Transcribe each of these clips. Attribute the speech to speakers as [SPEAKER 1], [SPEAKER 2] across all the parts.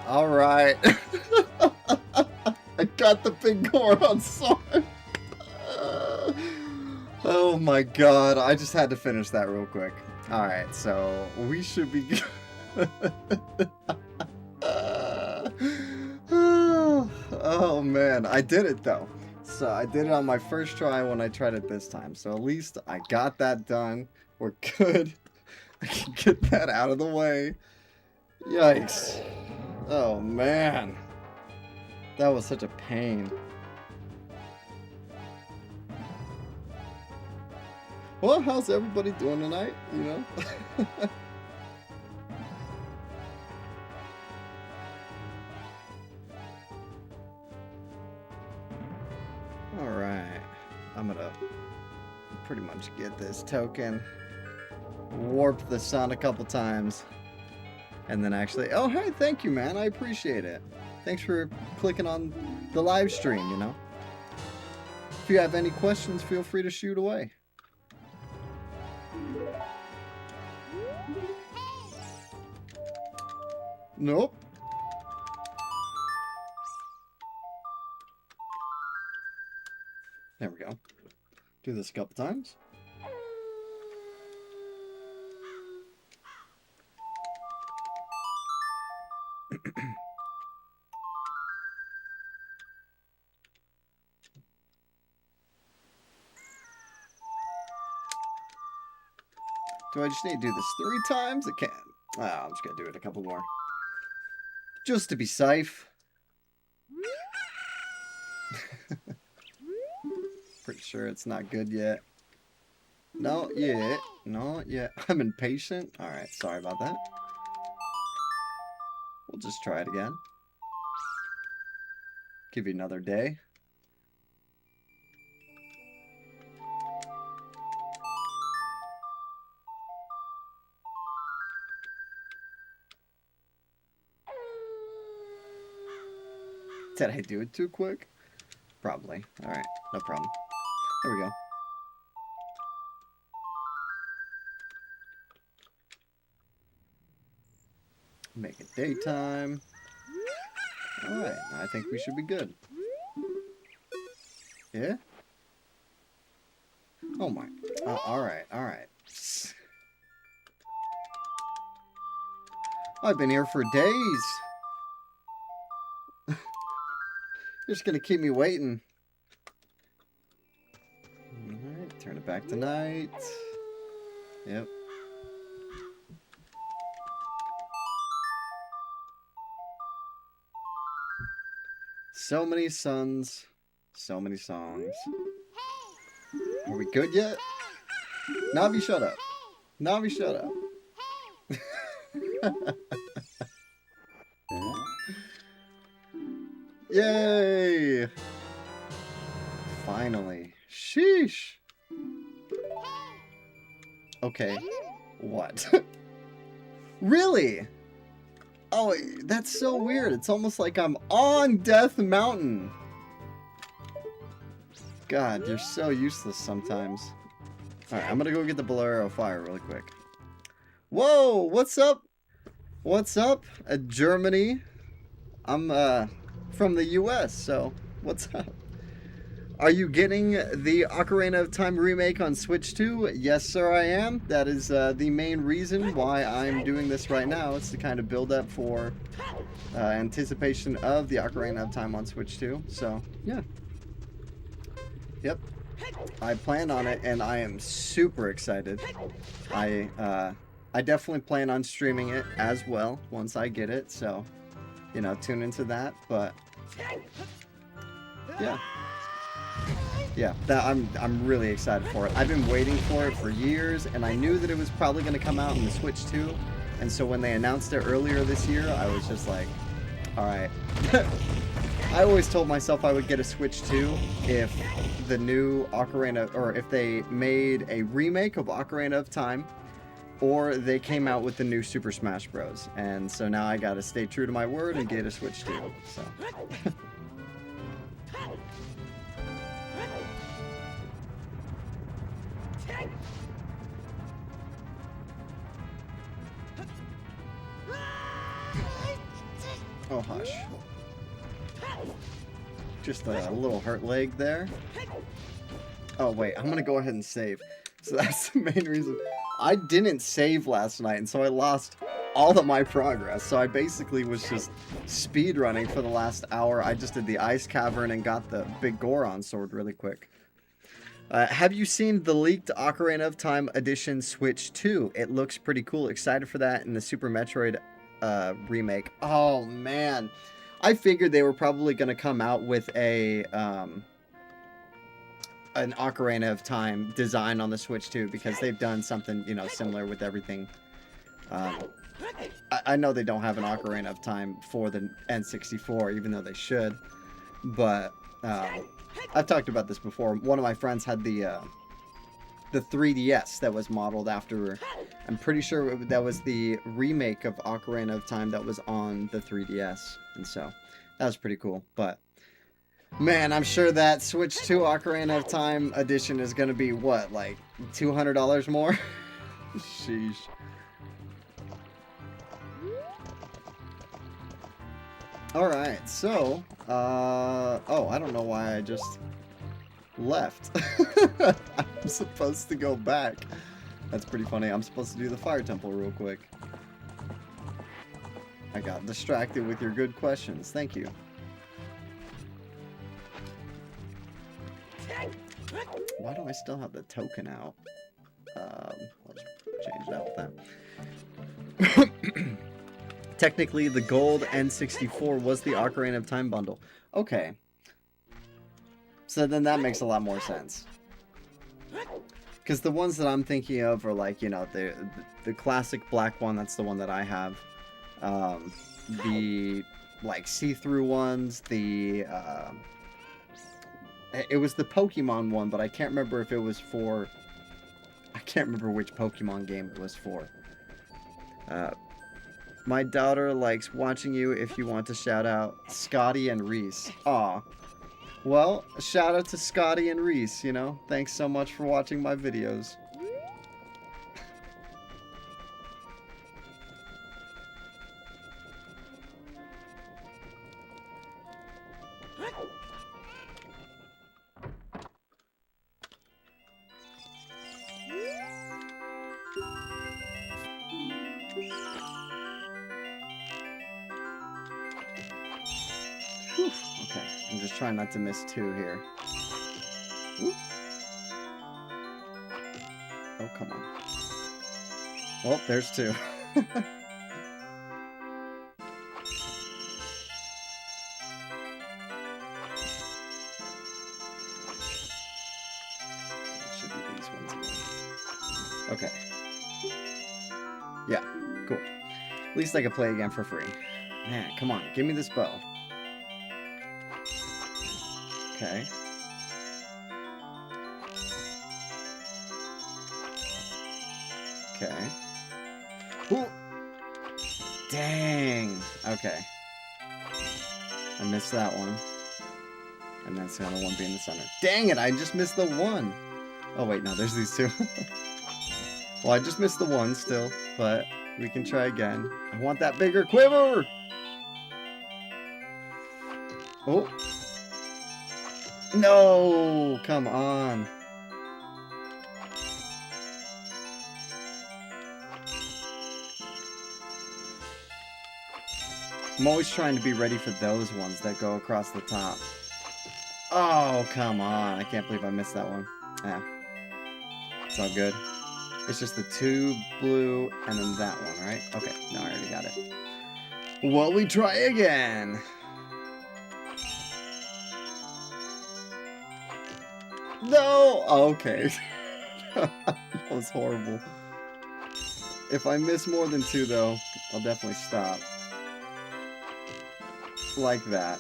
[SPEAKER 1] All right. I got the big Goron sword. Oh my god. I just had to finish that real quick. All right, so we should be good. Oh man, I did it though. So I did it on my first try when I tried it this time. So at least I got that done. We're good. I can get that out of the way. Yikes. Oh man. That was such a pain. Well, how's everybody doing tonight? You know? Alright. I'm gonna pretty much get this token. Warp the sun a couple times. And then actually... Oh, hey, thank you, man. I appreciate it. Thanks for clicking on the live stream, you know? If you have any questions, feel free to shoot away. Nope. There we go. Do this a couple times. Do I just need to do this 3 times? I can. I'm just gonna do it a couple more. Just to be safe. Pretty sure it's not good yet. Not yet. Not yet. I'm impatient. Alright, sorry about that. We'll just try it again. Give you another day. Did I do it too quick? Probably. Alright, no problem. There we go. Make it daytime. Alright, I think we should be good. Yeah? Oh my. Alright, alright. I've been here for days. You're just gonna keep me waiting. Alright, turn it back to night. Yep. So many suns, so many songs. Are we good yet? Navi, shut up. Navi, shut up. Yay! Finally. Sheesh. Okay. What? Really? Oh, that's so weird. It's almost like I'm on Death Mountain. God, you're so useless sometimes. Alright, I'm gonna go get the Bolero Fire really quick. Whoa! What's up? What's up? Germany. I'm, from the US, so what's up? Are you getting the Ocarina of Time remake on Switch 2? Yes, sir, I am. That is the main reason why I'm doing this right now. It's to kind of build up for anticipation of the Ocarina of Time on Switch 2. So, yeah. Yep. I plan on it, and I am super excited. I definitely plan on streaming it as well once I get it, so, you know, tune into that, but yeah. Yeah, I'm really excited for it. I've been waiting for it for years, and I knew that it was probably going to come out in the Switch 2, and so when they announced it earlier this year, I was just like, alright. I always told myself I would get a Switch 2 if the new Ocarina, or if they made a remake of Ocarina of Time, or they came out with the new Super Smash Bros. And so now I gotta stay true to my word and get a Switch 2, so. Oh, hush. Just a little hurt leg there. Oh, wait. I'm going to go ahead and save. So that's the main reason. I didn't save last night, and so I lost all of my progress. So I basically was just speed running for the last hour. I just did the ice cavern and got the big Goron sword really quick. Have you seen the leaked Ocarina of Time Edition Switch 2? It looks pretty cool. Excited for that in the Super Metroid remake. Oh, man. I figured they were probably going to come out with an Ocarina of Time design on the Switch 2 because they've done something, you know, similar with everything. I know they don't have an Ocarina of Time for the N64, even though they should. But I've talked about this before. One of my friends had the 3DS that was modeled after. I'm pretty sure that was the remake of Ocarina of Time that was on the 3DS, and so that was pretty cool. But man, I'm sure that Switch 2 Ocarina of Time edition is going to be what, like $200 more? Sheesh. Alright, so, oh, I don't know why I just left. I'm supposed to go back. That's pretty funny. I'm supposed to do the fire temple real quick. I got distracted with your good questions. Thank you. Why do I still have the token out? Let's change that with that. Technically, the gold N64 was the Ocarina of Time bundle. Okay. So then that makes a lot more sense. Because the ones that I'm thinking of are like, you know, the classic black one, that's the one that I have. The, like, see-through ones, it was the Pokemon one, but I can't remember if it was for... I can't remember which Pokemon game it was for. My daughter likes watching you. If you want to shout out Scotty and Reese. Aw. Well, shout out to Scotty and Reese, you know. Thanks so much for watching my videos. Whew. Okay, I'm just trying not to miss two here. Whoop. Oh, come on. Oh, there's two. Should be these ones again. Okay. Yeah, cool. At least I can play again for free. Man, come on, give me this bow. Okay. Okay. Ooh. Dang. Okay. I missed that one. And that's the other one being the center. Dang it, I just missed the one. Oh, wait, no, there's these two. Well, I just missed the one still, but we can try again. I want that bigger quiver! Oh. No! Come on. I'm always trying to be ready for those ones that go across the top. Oh, come on. I can't believe I missed that one. Yeah. It's all good. It's just the two blue and then that one, right? Okay. No, I already got it. Well, we try again. No! Oh, okay. That was horrible. If I miss more than two, though, I'll definitely stop. Like that.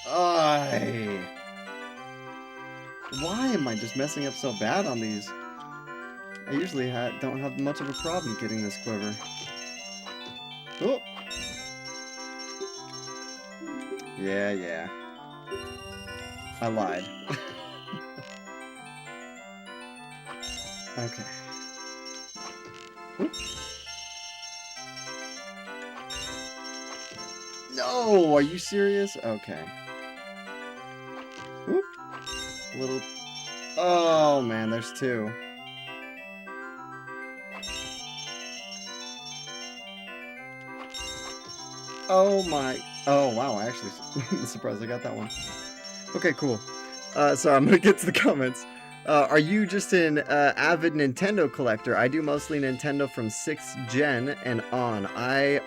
[SPEAKER 1] Ay. Why am I just messing up so bad on these? I usually don't have much of a problem getting this quiver. Oh! Yeah. I lied. Okay. Oop. No, are you serious? Okay. Whoop. Little. Oh man, there's two. Oh my. Oh wow, I actually I'm surprised I got that one. Okay, cool. So I'm gonna get to the comments. Are you just an avid Nintendo collector? I do mostly Nintendo from 6th gen and on.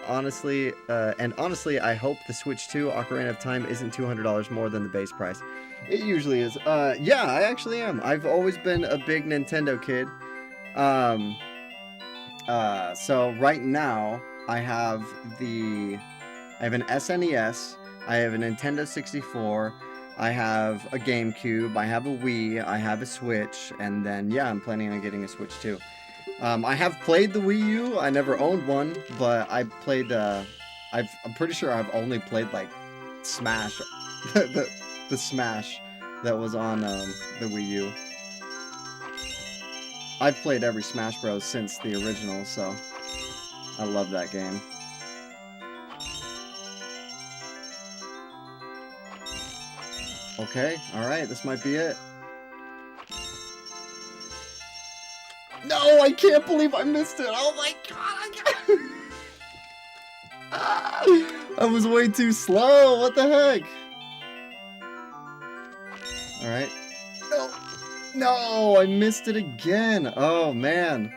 [SPEAKER 1] Honestly, I hope the Switch 2 Ocarina of Time isn't $200 more than the base price. It usually is. Yeah, I actually am. I've always been a big Nintendo kid. So right now I have an SNES, I have a Nintendo 64, I have a GameCube, I have a Wii, I have a Switch, and then yeah, I'm planning on getting a Switch too. I have played the Wii U. I never owned one, but I played. I'm pretty sure I've only played like Smash, the Smash that was on the Wii U. I've played every Smash Bros since the original, so I love that game. Okay, alright, this might be it. No, I can't believe I missed it! Oh my god, I was way too slow, what the heck? Alright. No! No, I missed it again! Oh, man.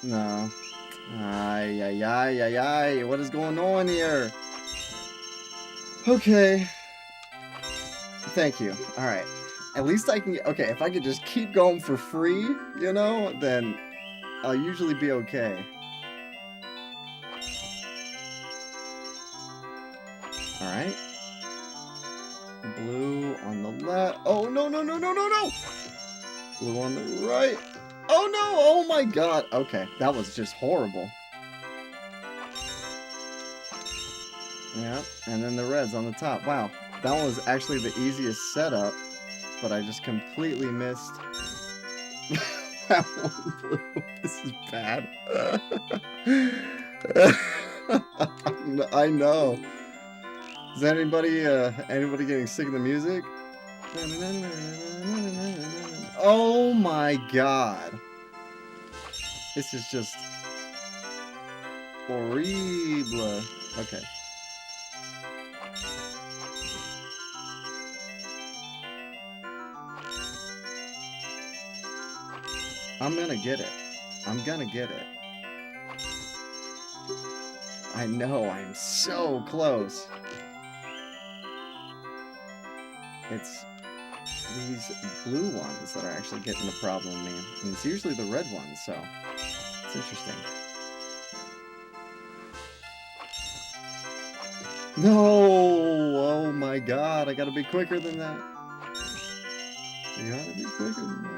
[SPEAKER 1] No. Ay, ay, ay, ay, ay. What is going on here? Okay. Thank you. Alright. At least I can... Okay, if I could just keep going for free, you know, then I'll usually be okay. Alright. Blue on the left. Oh, no, no, no, no, no, no! Blue on the right. Oh, no! Oh, my God. Okay, that was just horrible. Yeah, and then the red's on the top. Wow, that one was actually the easiest setup, but I just completely missed that one blue. This is bad. I know. Is anybody getting sick of the music? Oh my god. This is just horrible. Okay. I'm gonna get it. I'm gonna get it. I know, I'm so close. It's these blue ones that are actually getting the problem with me. And it's usually the red ones, so it's interesting. No! Oh my god, I gotta be quicker than that. You gotta be quicker than that.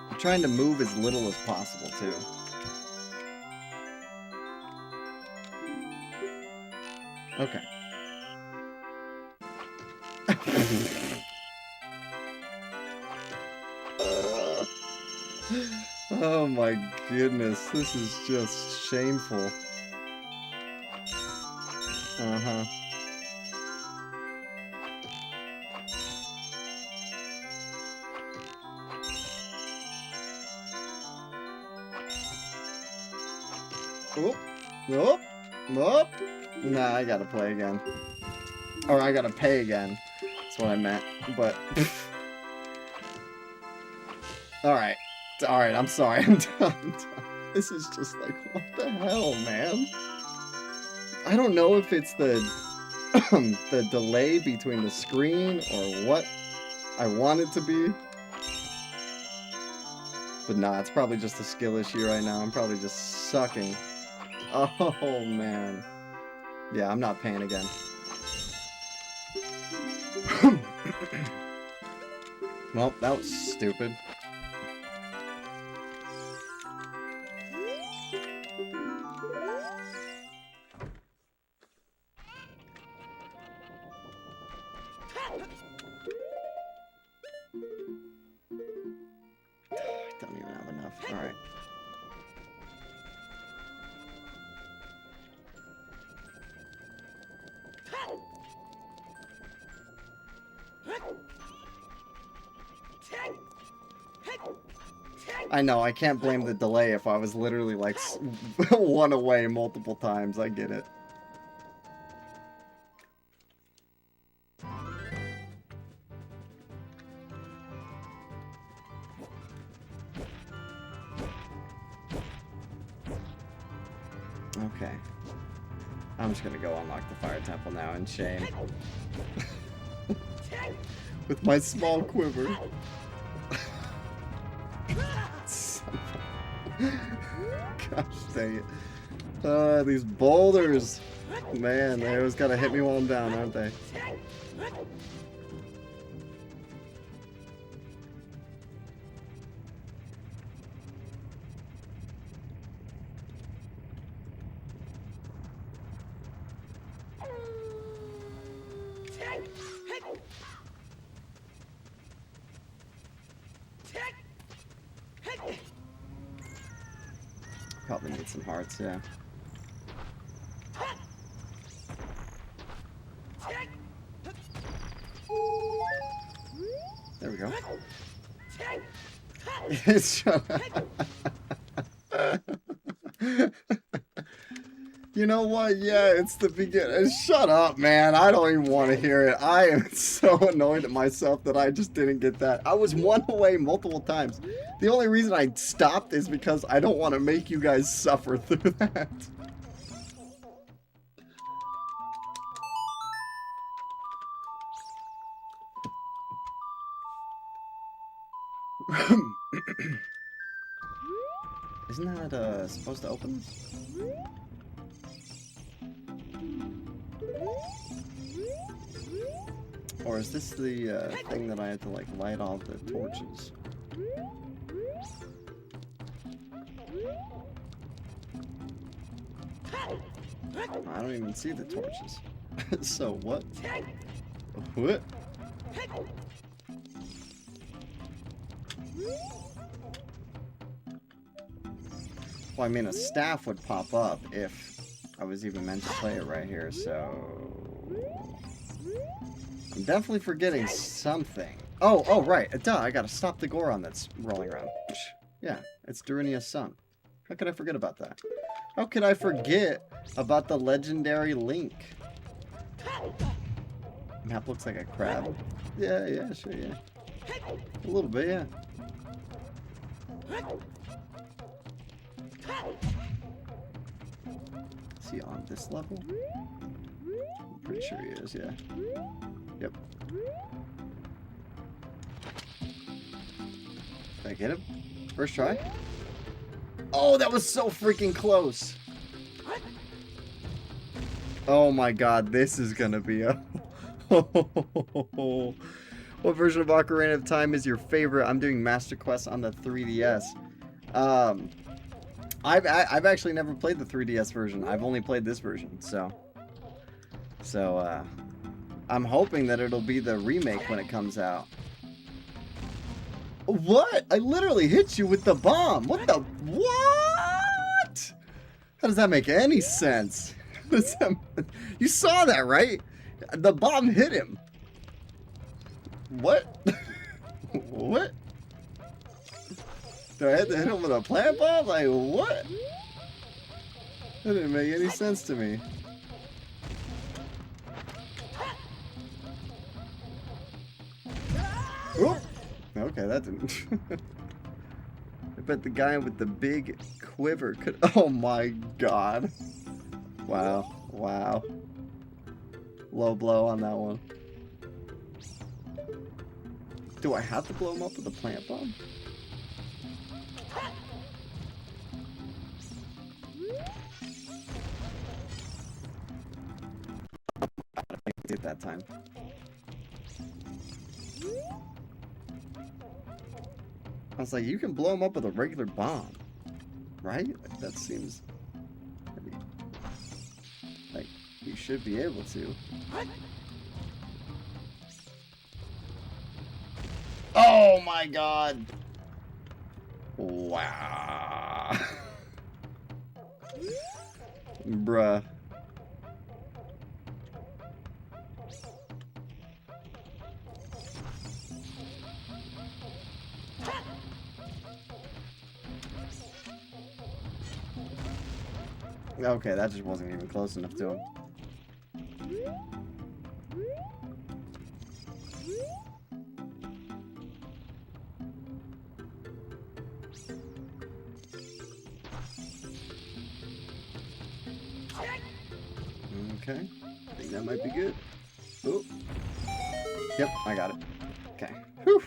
[SPEAKER 1] I'm trying to move as little as possible, too. Okay. Oh my goodness, this is just shameful. Uh-huh. Oh, nope, nope. Nah, I gotta play again. Or I gotta pay again. That's what I meant, but... Alright. Alright, I'm sorry, I'm done. This is just like, what the hell, man? I don't know if it's the the delay between the screen or what I want it to be. But nah, it's probably just a skill issue right now. I'm probably just sucking. Oh, man. Yeah, I'm not paying again. Well, that was stupid. don't even have enough. Alright. I know, I can't blame the delay if I was literally like one away multiple times. I get it. Okay. I'm just gonna go unlock the fire temple now in shame. With my small quiver. Gosh dang it. These boulders. Man, they always gotta hit me while I'm down, aren't they? Probably need some hearts, yeah. There we go. You know what? Yeah, it's the beginning. Shut up, man. I don't even want to hear it. I am so annoyed at myself that I just didn't get that. I was one away multiple times. The only reason I stopped is because I don't want to make you guys suffer through that. Isn't that supposed to open? Or is this the thing that I have to like light all the torches? I don't even see the torches. So what? What? Well, I mean, a staff would pop up if I was even meant to play it right here, so... I'm definitely forgetting something. Oh, right. Duh, I gotta stop the Goron that's rolling around. Yeah, it's Darunia's son. How could I forget about that? How could I forget about the legendary Link? Map looks like a crab. Yeah, sure, yeah. A little bit, yeah. Is he on this level? I'm pretty sure he is, yeah. Yep. Did I get him? First try? Oh, that was so freaking close! Oh my god, this is gonna be a... What version of Ocarina of Time is your favorite? I'm doing Master Quest on the 3DS. I've actually never played the 3DS version. I've only played this version, so I'm hoping that it'll be the remake when it comes out. What? I literally hit you with the bomb. What the? What? How does that make any sense? You saw that, right? The bomb hit him. What? What? Do I have to hit him with a plant bomb? Like, what? That didn't make any sense to me. Oop. Okay, that didn't. I bet the guy with the big quiver could. Oh my god. Wow. Wow. Low blow on that one. Do I have to blow him up with a plant bomb? I did that time. I was like, you can blow him up with a regular bomb, right? Like, that seems like you should be able to. Oh my god! Wow. Bruh. Okay, that just wasn't even close enough to him. Okay, I think that might be good. Oh, yep, I got it. Okay. Whew.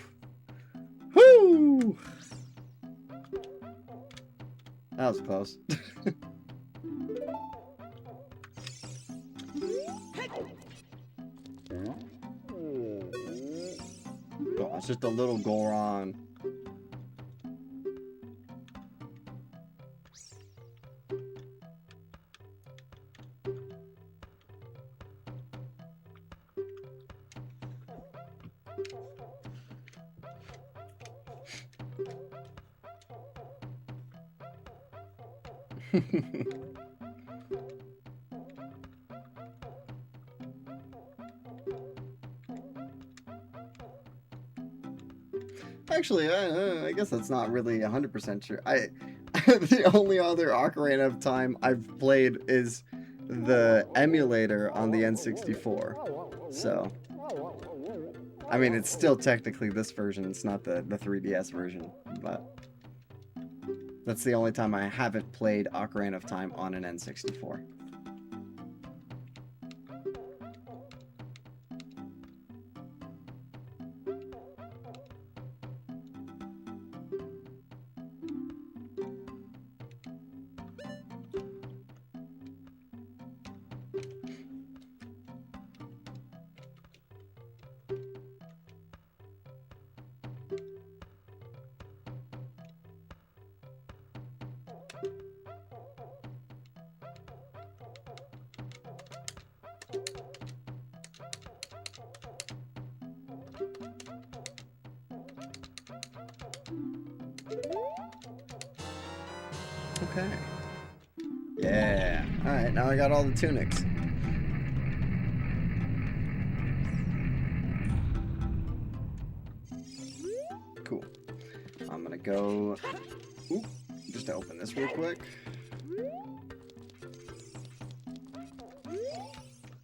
[SPEAKER 1] Whew. That was close. Oh, it's just a little Goron. Actually, I guess that's not really 100% true. The only other Ocarina of Time I've played is the emulator on the N64. So, I mean, it's still technically this version. It's not the 3DS version, but that's the only time I haven't played Ocarina of Time on an N64. Okay. Yeah. Alright, now I got all the tunics. Cool. I'm gonna go... Oop, just to open this real quick.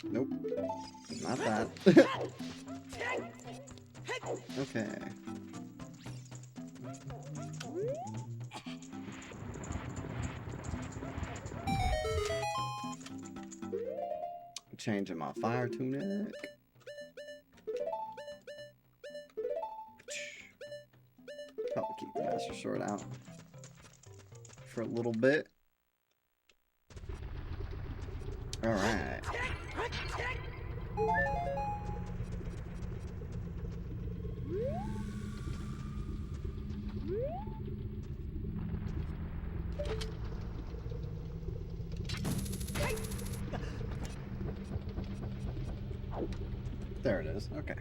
[SPEAKER 1] Nope. Not that. Okay. Changing my fire tunic. Probably keep the Master Sword out for a little bit. Alright. There it is. Okay.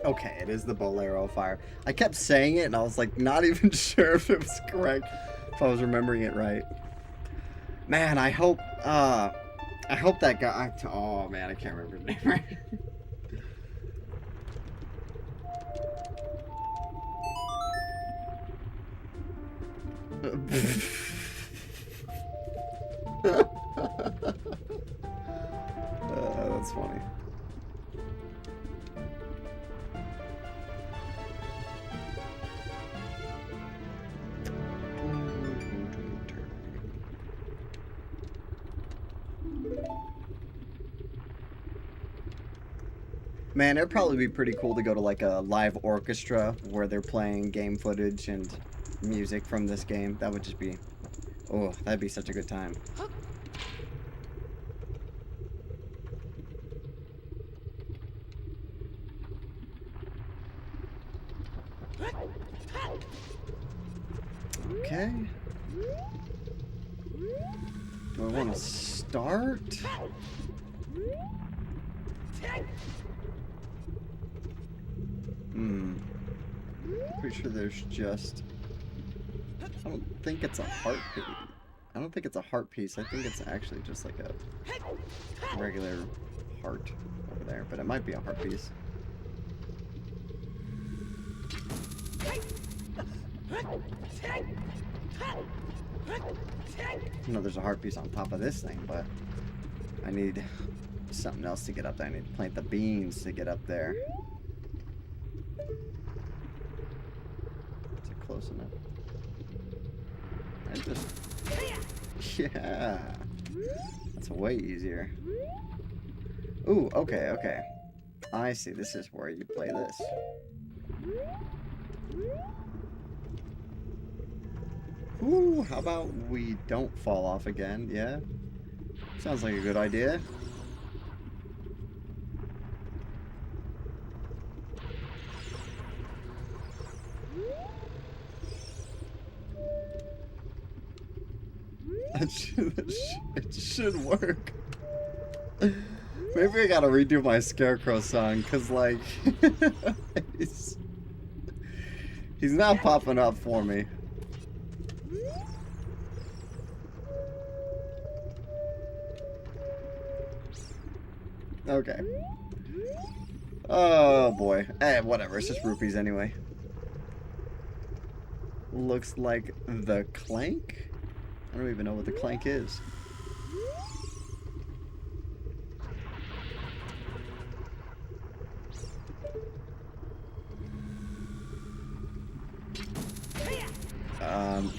[SPEAKER 1] Okay, it is the Bolero fire. I kept saying it and I was like not even sure if it was correct, if I was remembering it right. Man, I hope that guy, oh man, I can't remember his name right. That's funny. Man, it'd probably be pretty cool to go to like a live orchestra where they're playing game footage and music from this game. That would just be, oh, that'd be such a good time. Okay. Do I want to start? Pretty sure there's just... I don't think it's a heart piece. I don't think it's a heart piece. I think it's actually just like a regular heart over there. But it might be a heart piece. I know there's a heart piece on top of this thing, but I need something else to get up there. I need to plant the beans to get up there. Is it close enough? I just... Yeah. That's way easier. Ooh, okay, okay. I see. This is where you play this. Ooh, how about we don't fall off again? Yeah? Sounds like a good idea. It should work. Maybe I gotta redo my Scarecrow song, cause like he's not popping up for me. Okay. Oh boy. Whatever. It's just rupees anyway. Looks like the clank. I don't even know what the clank is.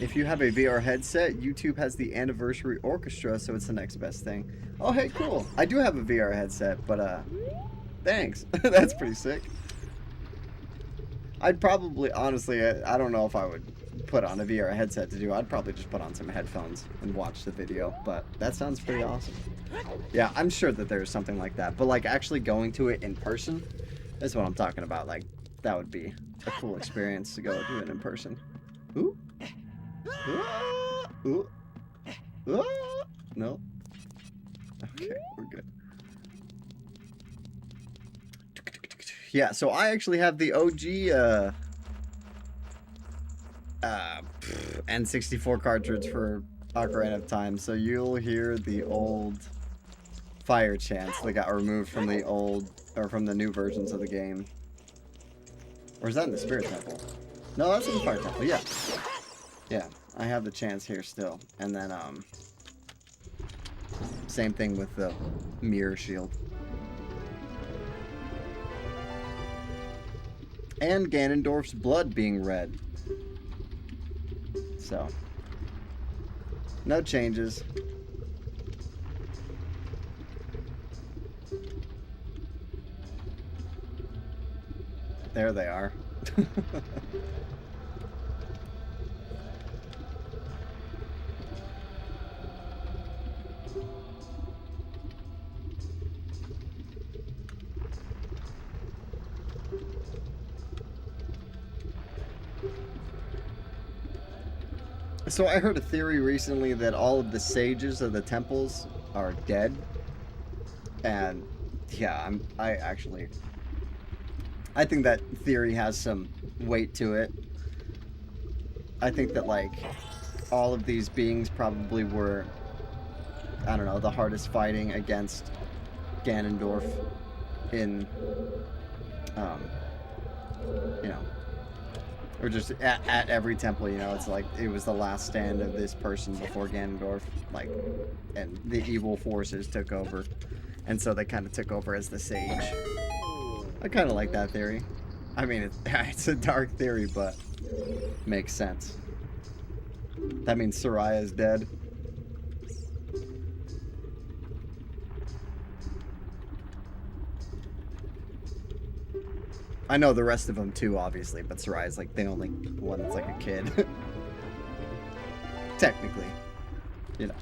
[SPEAKER 1] If you have a VR headset, YouTube has the anniversary orchestra, so it's the next best thing. Oh, hey, cool. I do have a VR headset, but, thanks. That's pretty sick. I'd probably, honestly, I don't know if I would put on a VR headset to do. I'd probably just put on some headphones and watch the video, but that sounds pretty awesome. Yeah, I'm sure that there's something like that, but, like, actually going to it in person is what I'm talking about. Like, that would be a cool experience to go do it in person. Ooh. Ooh. No. Okay, we're good. Yeah, so I actually have the OG N64 cartridge for Ocarina of Time, so you'll hear the old fire chants that got removed from the old, or from the new versions of the game. Or is that in the Spirit Temple? No, that's in the Fire Temple, yeah. Yeah, I have the chants here still. And then, same thing with the mirror shield. And Ganondorf's blood being red. So, no changes. There they are. So I heard a theory recently that all of the sages of the temples are dead. And yeah, I think that theory has some weight to it. I think that, like, all of these beings probably were, I don't know, the hardest fighting against Ganondorf in, you know, or just at every temple, you know. It's like it was the last stand of this person before Ganondorf, like, and the evil forces took over. And so they kind of took over as the sage. I kind of like that theory. I mean, it's a dark theory, but makes sense. That means Soraya is dead. I know the rest of them too, obviously, but Soraya's like the only one that's like a kid. Technically. You know,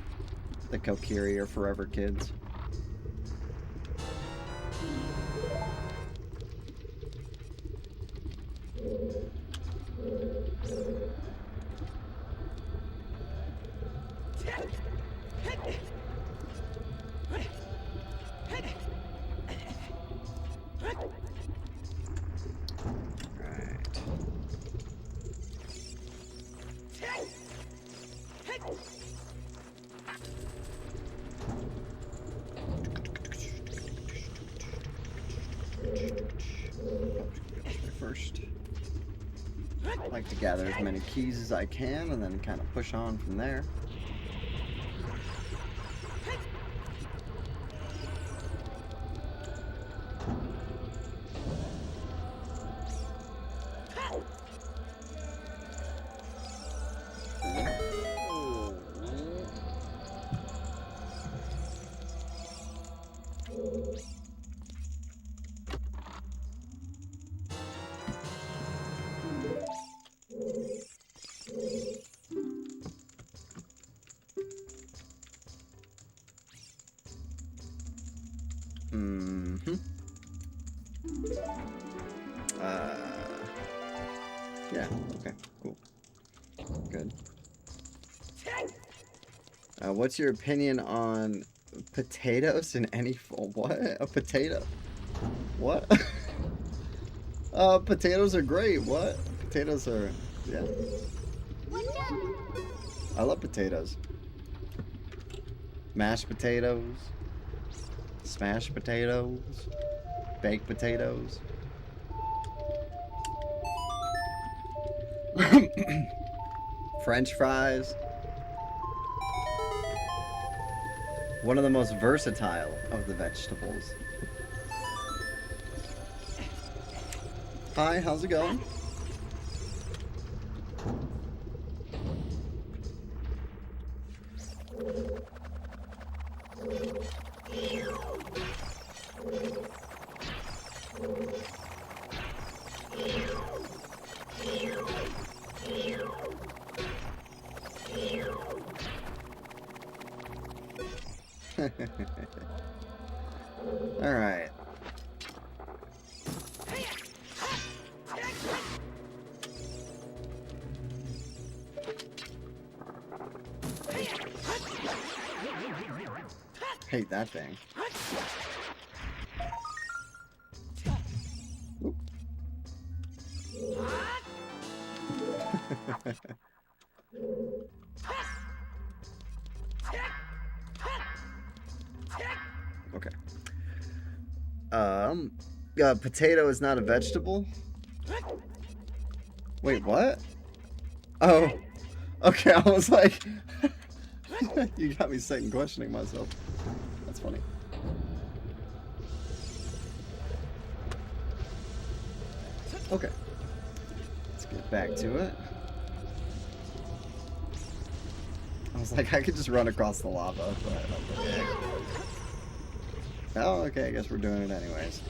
[SPEAKER 1] the Kokiri are forever kids. First, I like to gather as many keys as I can and then kind of push on from there. Yeah, okay, cool. Good. What's your opinion on potatoes in any form? What? A potato? What? Potatoes are great. What? Potatoes are, yeah. I love potatoes. Mashed potatoes. Smashed potatoes. Baked potatoes. French fries. One of the most versatile of the vegetables. Hi, how's it going? All right. Hate that thing. Okay. Potato is not a vegetable? Wait, what? Oh. Okay, I was like... You got me second questioning myself. That's funny. Okay. Let's get back to it. I was like, I could just run across the lava, but okay. Oh, okay, I guess we're doing it anyways.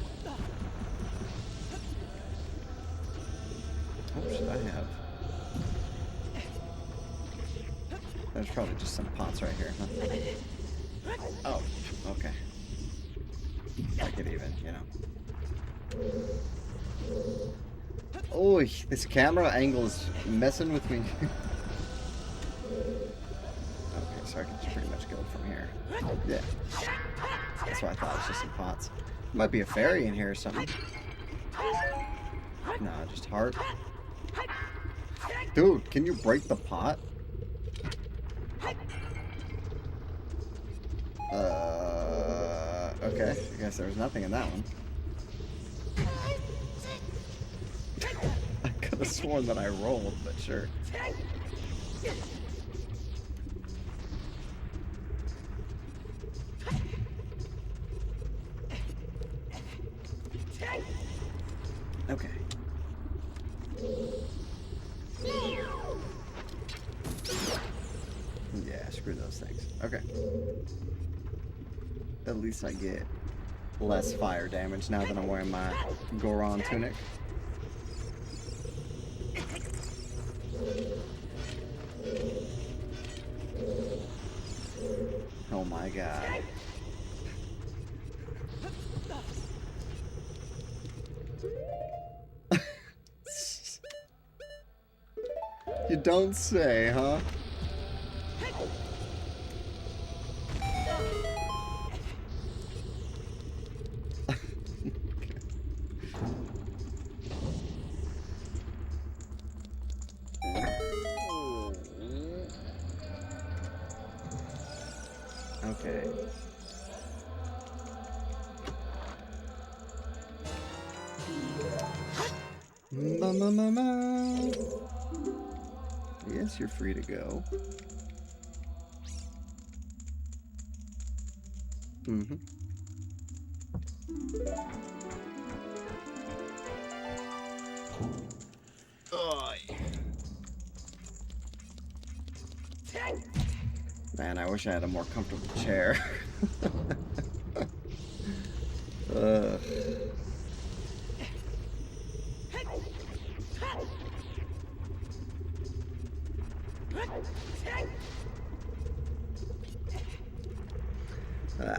[SPEAKER 1] What should I have? There's probably just some pots right here, huh? Oh, okay. Make it even, you know. Oh, this camera angle is messing with me. Okay, so I can just pretty much go from here. Yeah. That's what I thought, it was just some pots. Might be a fairy in here or something. No, just heart. Dude, can you break the pot? Okay. I guess there was nothing in that one. I could have sworn that I rolled, but sure. Okay. Yeah, screw those things. Okay. At least I get less fire damage now that I'm wearing my Goron tunic. Oh my god. You don't say, huh? Okay. Ma, ma, ma, ma. Yes, you're free to go. Mm-hmm. Man, I wish I had a more comfortable chair.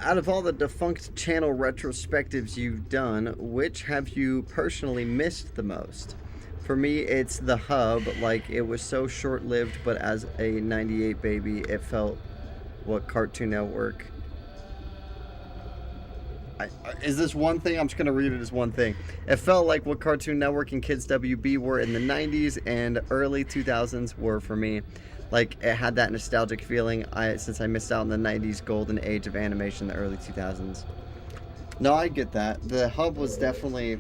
[SPEAKER 1] Out of all the defunct channel retrospectives you've done, which have you personally missed the most? For me, it's The Hub. Like, it was so short-lived, but as a 98 baby, it felt what Cartoon Network... is this one thing? I'm just going to read it as one thing. It felt like what Cartoon Network and Kids WB were in the 90s and early 2000s were for me. Like, it had that nostalgic feeling since I missed out on the 90s golden age of animation in the early 2000s. No, I get that. The Hub was definitely...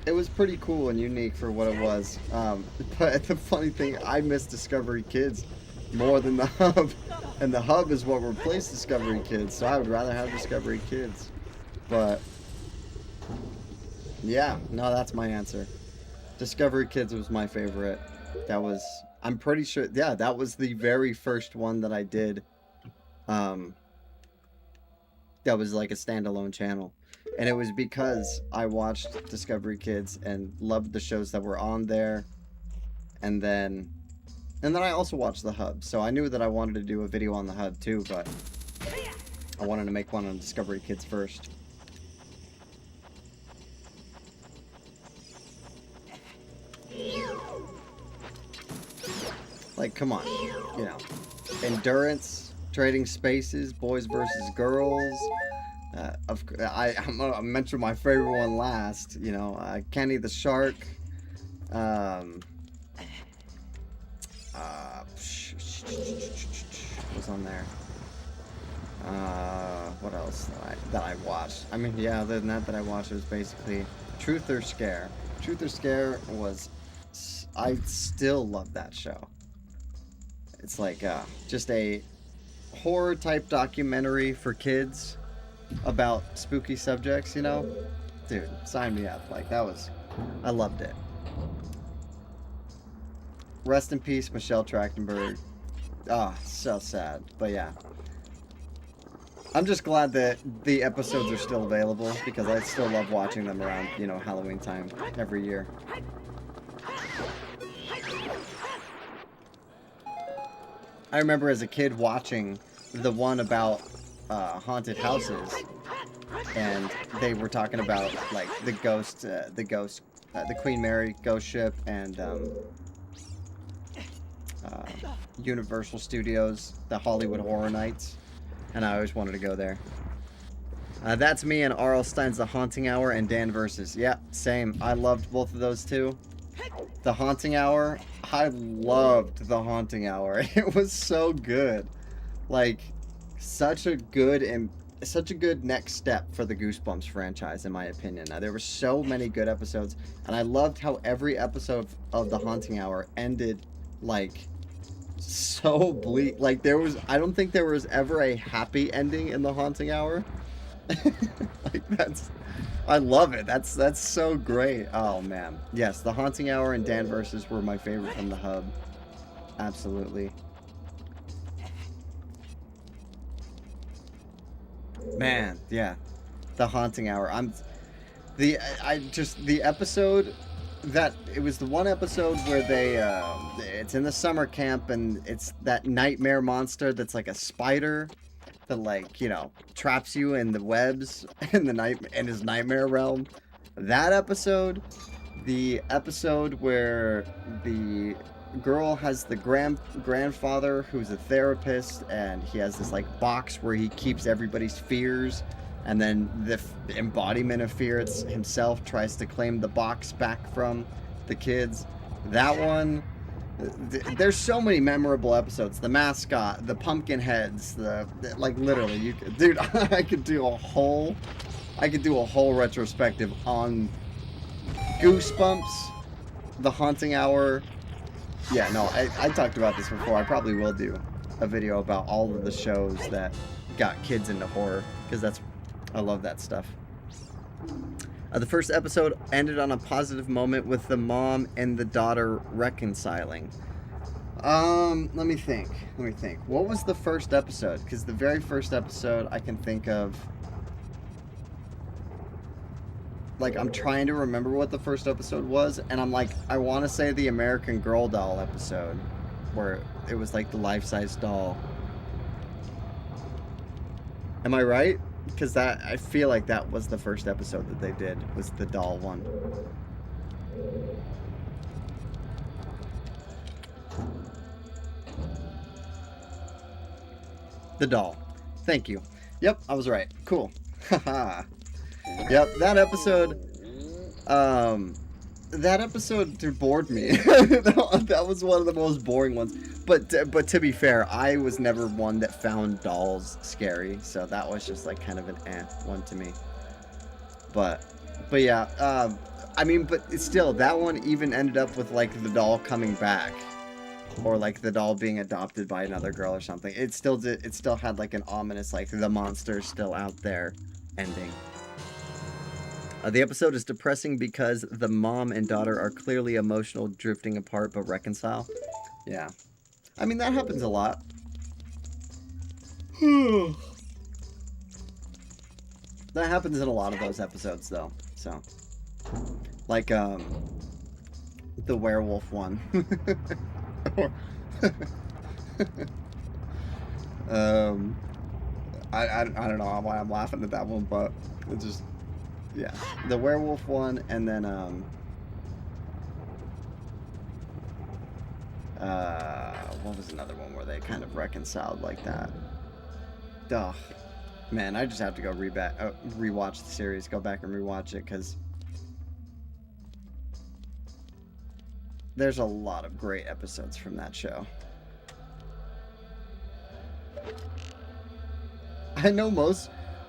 [SPEAKER 1] It was pretty cool and unique for what it was. But the funny thing, I miss Discovery Kids more than the Hub. And the Hub is what replaced Discovery Kids, so I would rather have Discovery Kids. But... yeah, no, that's my answer. Discovery Kids was my favorite. That was... I'm pretty sure, yeah, that was the very first one that I did. That was like a standalone channel. And it was because I watched Discovery Kids and loved the shows that were on there. And then I also watched the Hub. So I knew that I wanted to do a video on the Hub too, but I wanted to make one on Discovery Kids first. Like, come on, you know, endurance, trading spaces, boys versus girls. I'm gonna mention my favorite one last. You know, Kenny the Shark. What's on there? What else that I watched? I mean, yeah, other than that I watched, it was basically Truth or Scare. Truth or Scare was. I still love that show. It's like just a horror type documentary for kids about spooky subjects, you know? Dude, sign me up. Like, that was... I loved it. Rest in peace, Michelle Trachtenberg. Ah, oh, so sad. But yeah. I'm just glad that the episodes are still available because I still love watching them around, you know, Halloween time every year. I remember as a kid watching the one about haunted houses, and they were talking about like the Queen Mary ghost ship and Universal Studios, the Hollywood Horror Nights, and I always wanted to go there. That's me and R.L. Stein's The Haunting Hour and Dan Versus. Yeah, same. I loved both of those too. The Haunting Hour, I loved The Haunting Hour. It was so good. Like, such a good next step for the Goosebumps franchise, in my opinion. There were so many good episodes, and I loved how every episode of The Haunting Hour ended, like, so bleak. Like, I don't think there was ever a happy ending in The Haunting Hour. Like, I love it. That's so great. Oh, man. Yes, The Haunting Hour and Dan Versus were my favorite from the Hub. Absolutely. Man, yeah. The Haunting Hour. The episode that... It was the one episode where they... it's in the summer camp, and it's that nightmare monster that's like a spider... that, like, you know, traps you in the webs in his nightmare realm. That episode, the episode where the girl has the grandfather who's a therapist, and he has this like box where he keeps everybody's fears, and then the embodiment of fear himself tries to claim the box back from the kids. That one. There's so many memorable episodes. The mascot, the pumpkin heads, like literally, dude, I could do a whole retrospective on Goosebumps, the haunting hour. Yeah, no, I talked about this before. I probably will do a video about all of the shows that got kids into horror, because I love that stuff. The first episode ended on a positive moment with the mom and the daughter reconciling. Let me think. What was the first episode? Because the very first episode I can think of... Like, I'm trying to remember what the first episode was, and I'm like, I want to say the American Girl doll episode, where it was like the life-size doll. Am I right? Because I feel like that was the first episode that they did, was the doll one. The doll. Thank you. Yep, I was right. Cool. Haha. Yep, that episode bored me. That was one of the most boring ones. But to be fair, I was never one that found dolls scary, so that was just like kind of an one to me. But yeah, I mean, but it's still, that one even ended up with like the doll coming back, or like the doll being adopted by another girl or something. It still had like an ominous, like, the monster's still out there ending. The episode is depressing because the mom and daughter are clearly emotional, drifting apart, but reconcile. Yeah. I mean, that happens a lot. That happens in a lot of those episodes, though. So, like, the werewolf one. I don't know why I'm laughing at that one, but it just... Yeah, the werewolf one, and then, what was another one where they kind of reconciled like that? Ugh. Man, I just have to go rewatch the series, go back and rewatch it, because there's a lot of great episodes from that show.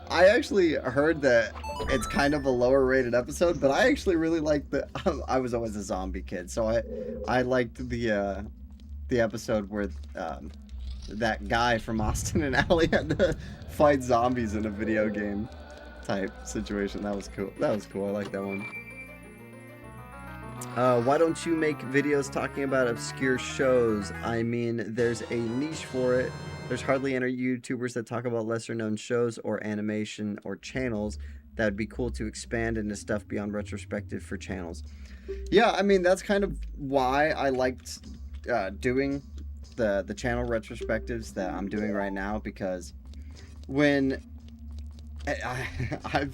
[SPEAKER 1] I actually heard that it's kind of a lower rated episode, but I actually really liked I was always a zombie kid, so I liked the episode where that guy from Austin and Ally had to fight zombies in a video game type situation. That was cool. I like that one. Why don't you make videos talking about obscure shows? I mean, there's a niche for it. There's hardly any YouTubers that talk about lesser known shows or animation or channels. That would be cool to expand into stuff beyond retrospective for channels. Yeah, I mean, that's kind of why I liked doing the channel retrospectives that I'm doing right now, because when I'm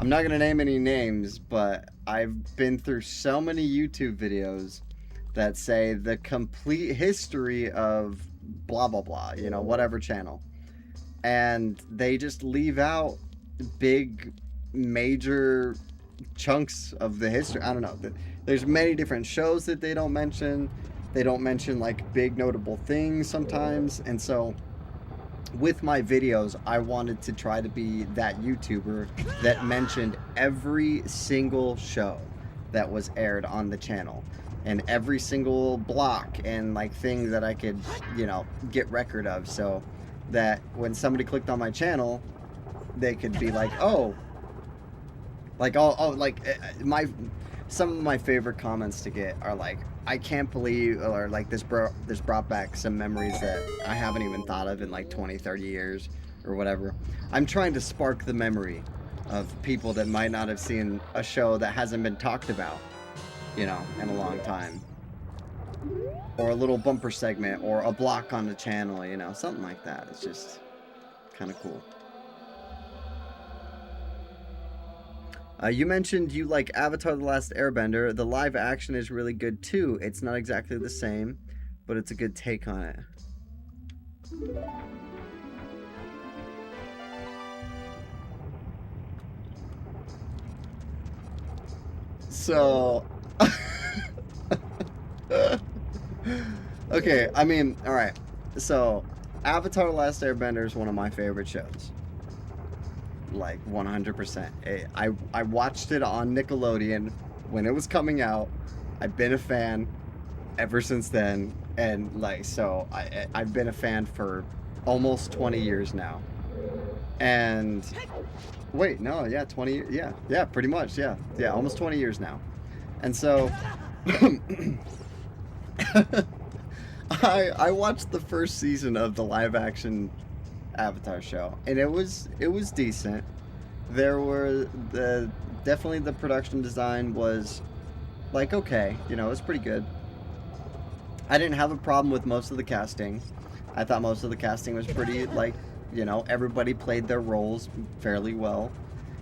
[SPEAKER 1] not gonna name any names, but I've been through so many YouTube videos that say the complete history of blah blah blah, you know, whatever channel, and they just leave out big major chunks of the history. I don't know, there's many different shows that they don't mention like big notable things sometimes. And so with my videos, I wanted to try to be that YouTuber that mentioned every single show that was aired on the channel, and every single block and like thing that I could, you know, get record of, so that when somebody clicked on my channel, they could be like, oh, like, some of my favorite comments to get are like, I can't believe, or like, this brought back some memories that I haven't even thought of in like 20, 30 years or whatever. I'm trying to spark the memory of people that might not have seen a show that hasn't been talked about, you know, in a long time, or a little bumper segment, or a block on the channel, you know, something like that. It's just kind of cool. You mentioned you like Avatar: The Last Airbender. The live action is really good too. It's not exactly the same, but it's a good take on it. So, okay, I mean, all right. So, Avatar: The Last Airbender is one of my favorite shows. Like 100%. I watched it on Nickelodeon when it was coming out, I've been a fan ever since then, and like, so I've been a fan for almost 20 years now. And wait, no, yeah, 20, yeah, pretty much, yeah, almost 20 years now. And so I watched the first season of the live action Avatar show, and it was decent. There were definitely the production design was like okay, you know, it was pretty good. I didn't have a problem with most of the casting. I thought most of the casting was pretty, like, you know, everybody played their roles fairly well.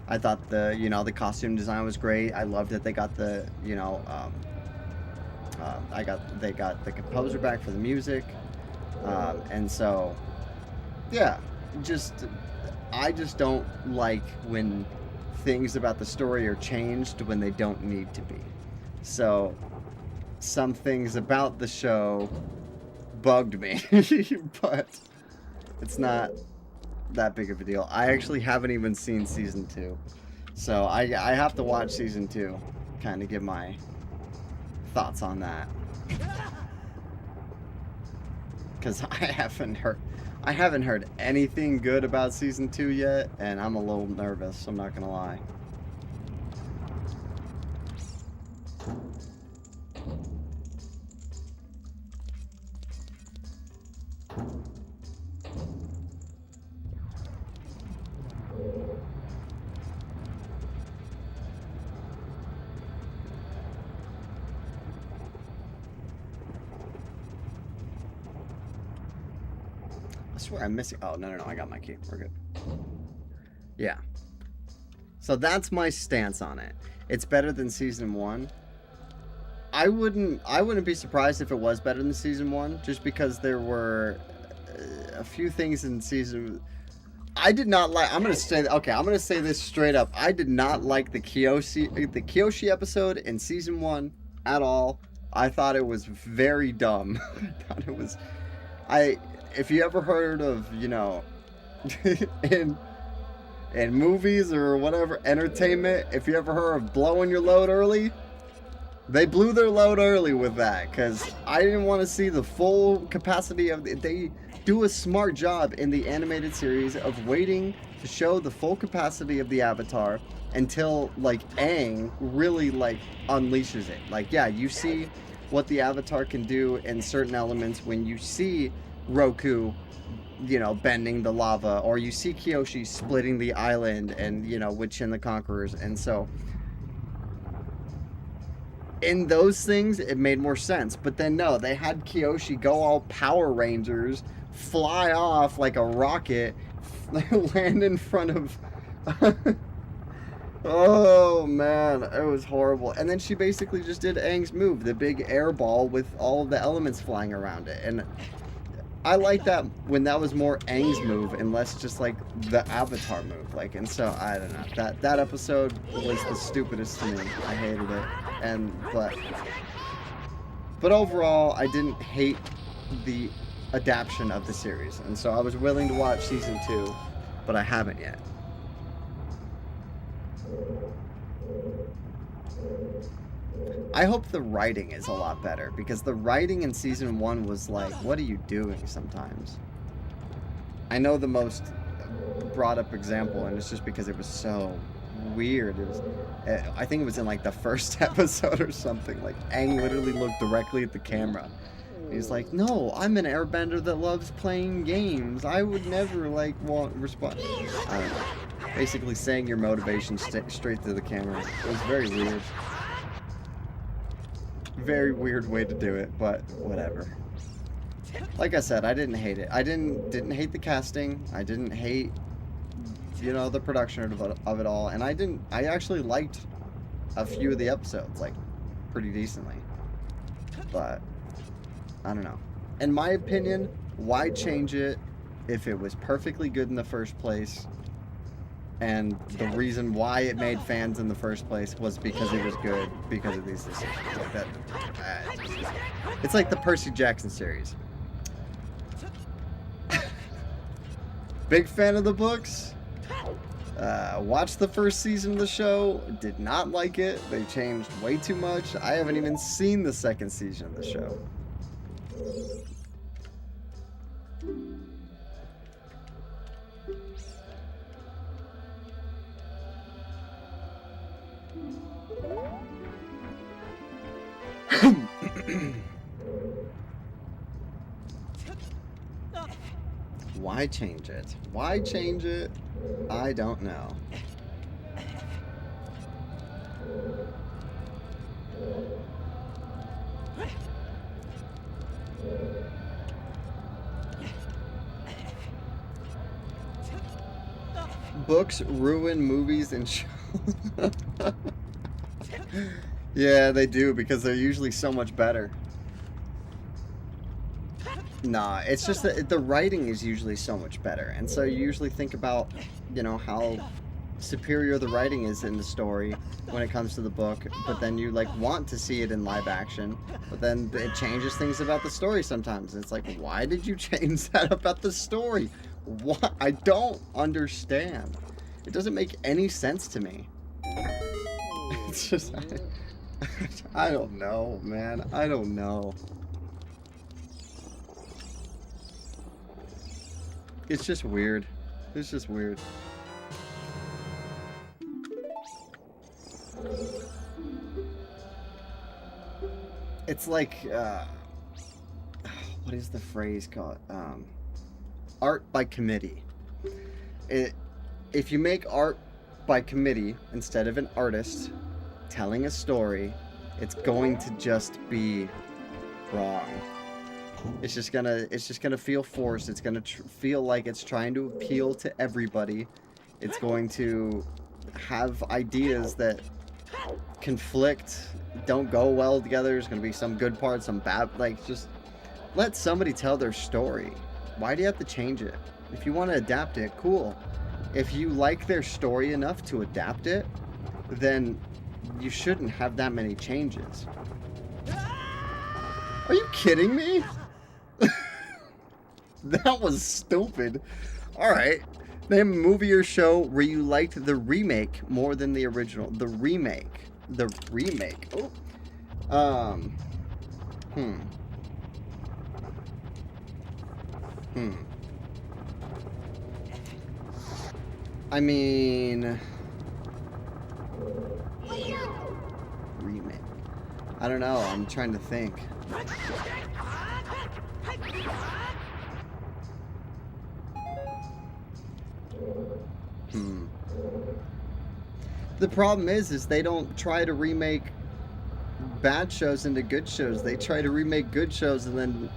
[SPEAKER 1] I thought the costume design was great. I loved that they got the, they got the composer back for the music. And so, yeah, I just don't like when things about the story are changed when they don't need to be. So, some things about the show bugged me, but it's not that big of a deal. I actually haven't even seen season 2, so I have to watch season 2, kind of give my thoughts on that, because I haven't heard anything good about season 2 yet, and I'm a little nervous, I'm not gonna lie. I swear I'm missing. Oh, no, I got my key. We're good. Yeah. So that's my stance on it. It's better than season 1. I wouldn't be surprised if it was better than season 1, just because there were a few things in season. I did not like. I'm gonna say this straight up. I did not like the Kyoshi episode in season 1 at all. I thought it was very dumb. I thought it was. If you ever heard of, you know, in movies or whatever, entertainment, if you ever heard of blowing your load early, they blew their load early with that, because I didn't want to see the full capacity of they do a smart job in the animated series of waiting to show the full capacity of the Avatar until, like, Aang really, like, unleashes it. Like, yeah, you see what the Avatar can do in certain elements when you see Roku, you know, bending the lava, or you see Kyoshi splitting the island, and, you know, with Chin the Conquerors. And so in those things it made more sense, but then no, they had Kyoshi go all Power Rangers, fly off like a rocket, land in front of oh man, it was horrible. And then she basically just did Aang's move, the big air ball with all of the elements flying around it, and I like that when that was more Aang's move and less just like the Avatar move. Like, and so I don't know. That episode was the stupidest to me. I hated it. And but overall, I didn't hate the adaptation of the series, and so I was willing to watch season 2, but I haven't yet. I hope the writing is a lot better, because the writing in season 1 was like, what are you doing sometimes? I know the most brought up example, and it's just because it was so weird. It was, I think it was in like the first episode or something, like Aang literally looked directly at the camera. He's like, no, I'm an airbender that loves playing games. I would never like want respond. I don't know. Basically saying your motivation straight to the camera. It was very weird. Very weird way to do it, but whatever. Like I said, I didn't hate it. I didn't hate the casting. I didn't hate, you know, the production of it all, and I actually liked a few of the episodes, like, pretty decently. But I don't know. In my opinion, why change it if it was perfectly good in the first place? And the reason why it made fans in the first place was because it was good, because of these decisions. Like that, it's like the Percy Jackson series. Big fan of the books. Watched the first season of the show, did not like it. They changed way too much. I haven't even seen the second season of the show. Why change it? Why change it? I don't know. Books ruin movies and shows. Yeah, they do, because they're usually so much better. Nah, it's just that the writing is usually so much better. And so you usually think about, you know, how superior the writing is in the story when it comes to the book. But then you, like, want to see it in live action. But then it changes things about the story sometimes. It's like, why did you change that about the story? What? I don't understand. It doesn't make any sense to me. It's just... I don't know, man. I don't know. It's just weird. It's just weird. It's like, what is the phrase called? Art by committee. If you make art by committee instead of an artist telling a story, it's going to just be wrong. It's just gonna feel forced. It's gonna feel like it's trying to appeal to everybody. It's going to have ideas that conflict, don't go well together. There's gonna be some good parts, some bad. Like, just let somebody tell their story. Why do you have to change it? If you want to adapt it, cool. If you like their story enough to adapt it, then you shouldn't have that many changes. Are you kidding me? That was stupid. Alright. Name a movie or show where you liked the remake more than the original. The remake. The remake. Oh. I mean... remake. I don't know. I'm trying to think. The problem is they don't try to remake bad shows into good shows. They try to remake good shows and then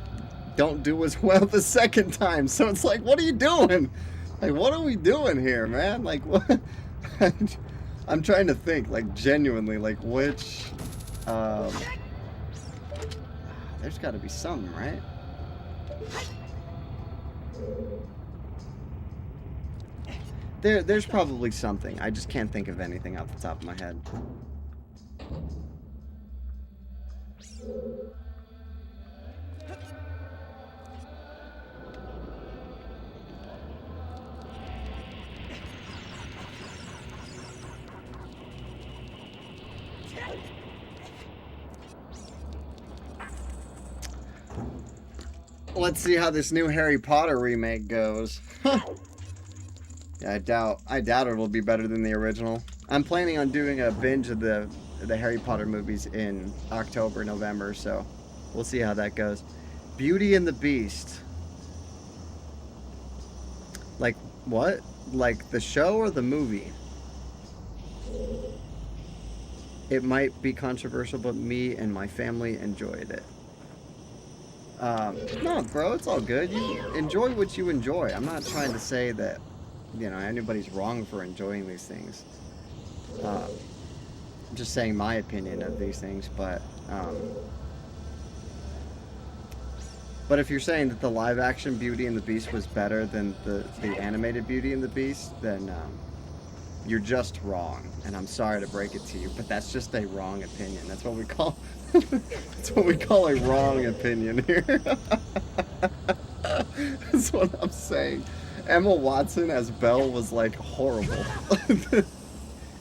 [SPEAKER 1] don't do as well the second time. So it's like, what are you doing? Like, what are we doing here, man? Like, what? I'm trying to think, like, genuinely, like, which, there's got to be something, right? There's probably something. I just can't think of anything off the top of my head. Let's see how this new Harry Potter remake goes. Yeah, I doubt it'll be better than the original. I'm planning on doing a binge of the Harry Potter movies in October, November, so we'll see how that goes. Beauty and the Beast. Like, what? Like the show or the movie? It might be controversial, but me and my family enjoyed it. No, bro, it's all good. You enjoy what you enjoy. I'm not trying to say that, you know, anybody's wrong for enjoying these things. I'm just saying my opinion of these things, but if you're saying that the live-action Beauty and the Beast was better than the animated Beauty and the Beast, then you're just wrong, and I'm sorry to break it to you, but that's just a wrong opinion. That's what we call that's what we call a wrong opinion here. That's what I'm saying. Emma Watson as Belle was like horrible.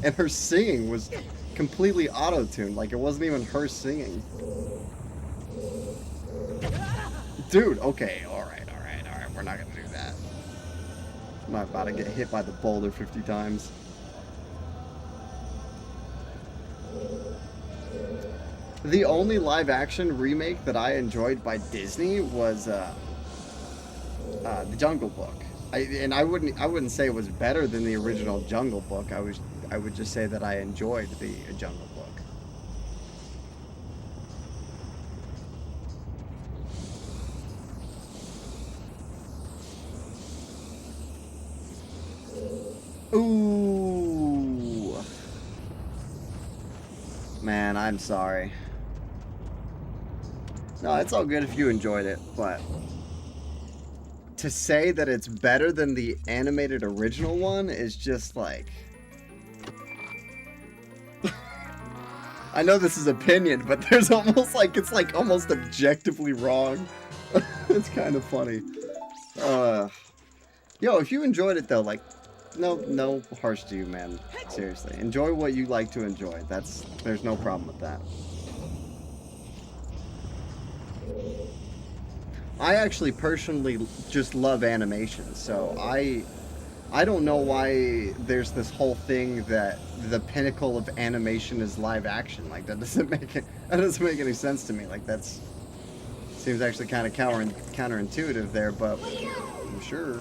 [SPEAKER 1] And her singing was completely auto-tuned. Like it wasn't even her singing. Dude, okay, alright. We're not gonna do that. I'm not about to get hit by the boulder 50 times. The only live-action remake that I enjoyed by Disney was The Jungle Book. I wouldn't say it was better than the original Jungle Book. I would just say that I enjoyed the Jungle Book. Ooh. Man, I'm sorry. No, it's all good if you enjoyed it, but to say that it's better than the animated original one is just like... I know this is opinion, but there's almost like, it's like almost objectively wrong. It's kind of funny. Yo, if you enjoyed it though, like, no harsh to you, man. Seriously, enjoy what you like to enjoy. There's no problem with that. I actually personally just love animation, so I don't know why there's this whole thing that the pinnacle of animation is live action. Like that doesn't make any sense to me. Like seems actually kind of counterintuitive there, but I'm sure.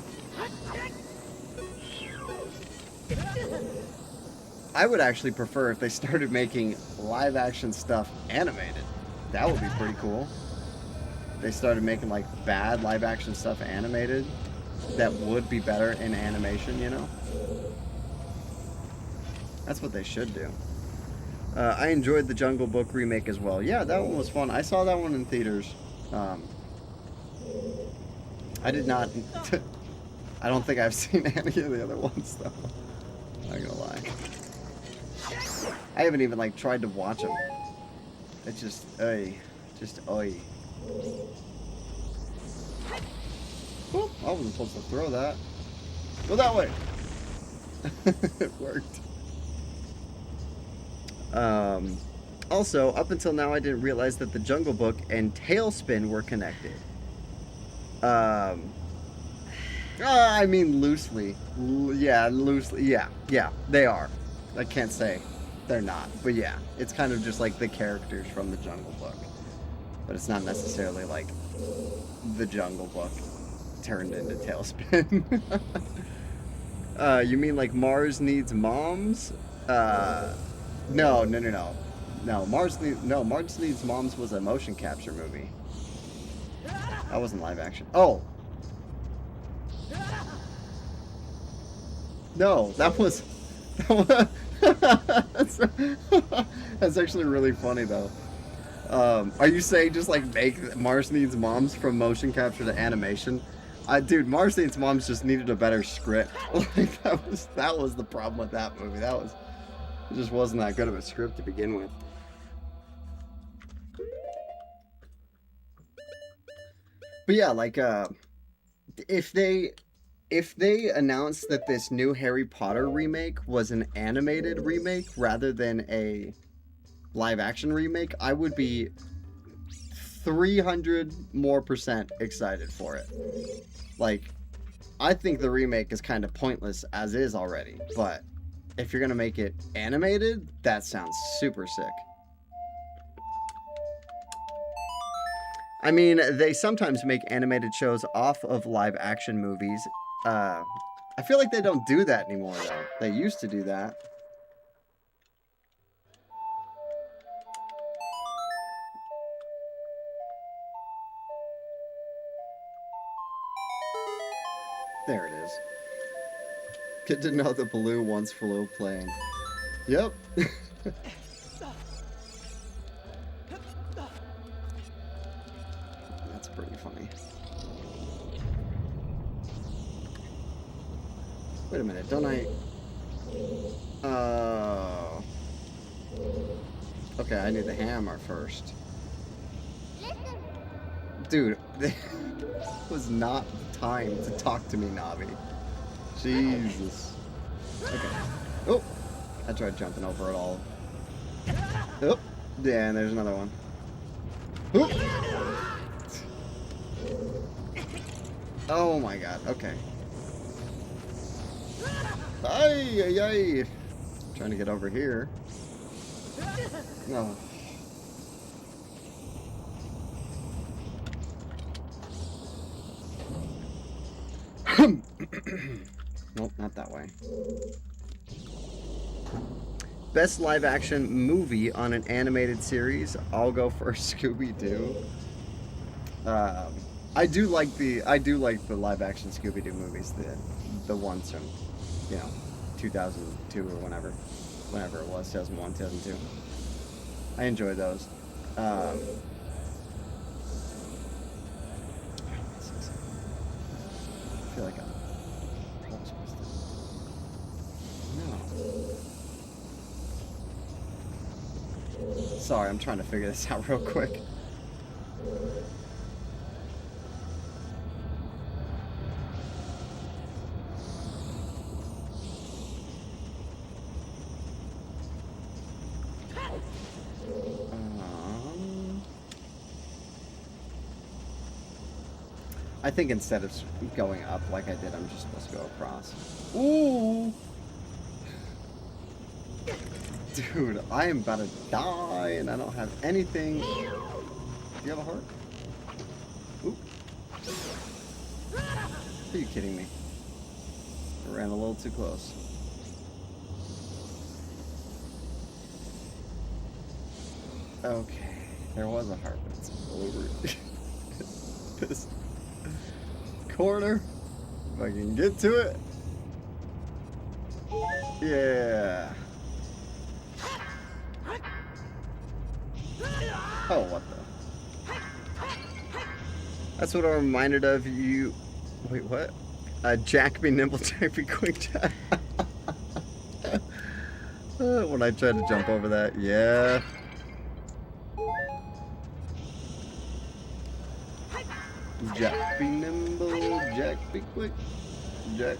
[SPEAKER 1] I would actually prefer if they started making live action stuff animated. That would be pretty cool. They started making like bad live action stuff animated that would be better in animation, you know? That's what they should do. I enjoyed the Jungle Book remake as well. Yeah, that one was fun. I saw that one in theaters. I did not... I don't think I've seen any of the other ones, though. Not gonna lie. I haven't even, like, tried to watch them. It's just, oi. Just, oi. Oh, I wasn't supposed to throw that. Go that way. It worked. Also, up until now, I didn't realize that the Jungle Book and Tailspin were connected. I mean, loosely. Yeah, loosely. Yeah, they are. I can't say they're not. But yeah, it's kind of just like the characters from the Jungle Book. But it's not necessarily like the Jungle Book turned into Tailspin. You mean like Mars Needs Moms? No. Mars Needs Moms was a motion capture movie. That wasn't live action. Oh. No, that was that's actually really funny though. Are you saying just like make Mars Needs Moms from motion capture to animation? Dude, Mars Needs Moms just needed a better script. Like that was the problem with that movie. It just wasn't that good of a script to begin with. But yeah, like if they announced that this new Harry Potter remake was an animated remake rather than a live action remake, I would be 300% more excited for it. Like, I think the remake is kind of pointless as is already, but if you're gonna make it animated, that sounds super sick. I mean, they sometimes make animated shows off of live action movies. I feel like they don't do that anymore, though. They used to do that. There it is. Good to know that Baloo once flew a plane. Yep. That's pretty funny. Wait a minute, don't I... Oh. Okay, I need the hammer first. Dude, this was not the time to talk to me, Navi. Jesus. Okay. Oh! I tried jumping over it all. Oh! Yeah, and there's another one. Oh! Oh my god, okay. Ay, ay, ay. Trying to get over here. No. Nope, not that way. Best live action movie on an animated series. I'll go for Scooby-Doo. I do like the live action Scooby-Doo movies, the ones from, 2002 or whenever it was, 2001, 2002. I enjoy those. I feel like I'm probably supposed to. No. Sorry, I'm trying to figure this out real quick. I think instead of going up like I did, I'm just supposed to go across. Ooh! Dude, I am about to die and I don't have anything. Do you have a heart? Ooh. Are you kidding me? I ran a little too close. Okay. There was a heart, but it's over. This corner. If I can get to it. Yeah. Oh, what the? That's what I'm reminded of you. Wait, what? Jack be nimble, Jack be quick. When I tried to jump over that, yeah. Jack be nimble, Jack be quick. Jack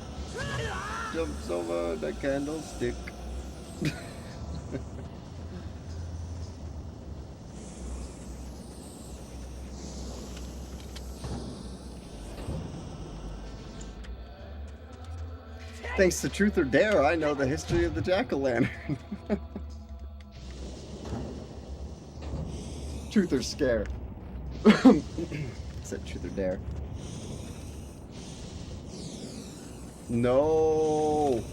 [SPEAKER 1] jumps over the candlestick. Thanks to Truth or Dare, I know the history of the jack-o'-lantern. Truth or Scare. Said Truth or Dare. No.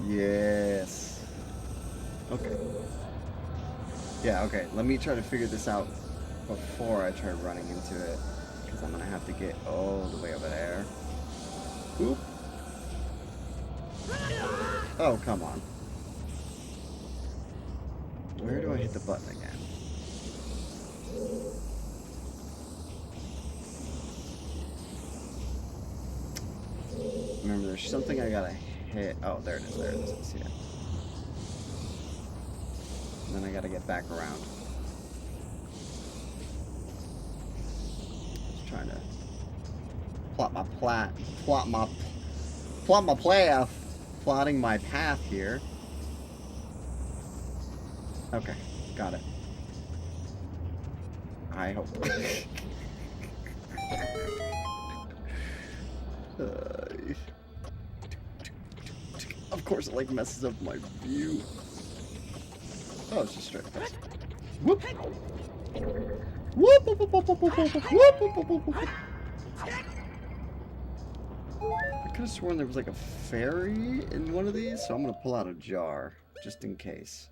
[SPEAKER 1] Yes. Okay. Yeah, okay. Let me try to figure this out before I try running into it. Because I'm going to have to get all the way over there. Oop. Oh, come on. Where do I hit the button again? Remember, there's something I gotta hit. Oh, there it is. There it is. I see it. And then I gotta get back around. Just trying to plotting my path here. Okay, got it. I hope. Of course, it like messes up my view. Oh, it's just straight across. Whoop! Whoop! Whoop! Whoop! Whoop! Whoop! Whoop! Whoop! Whoop! I could have sworn there was like a fairy in one of these, so I'm gonna pull out a jar just in case.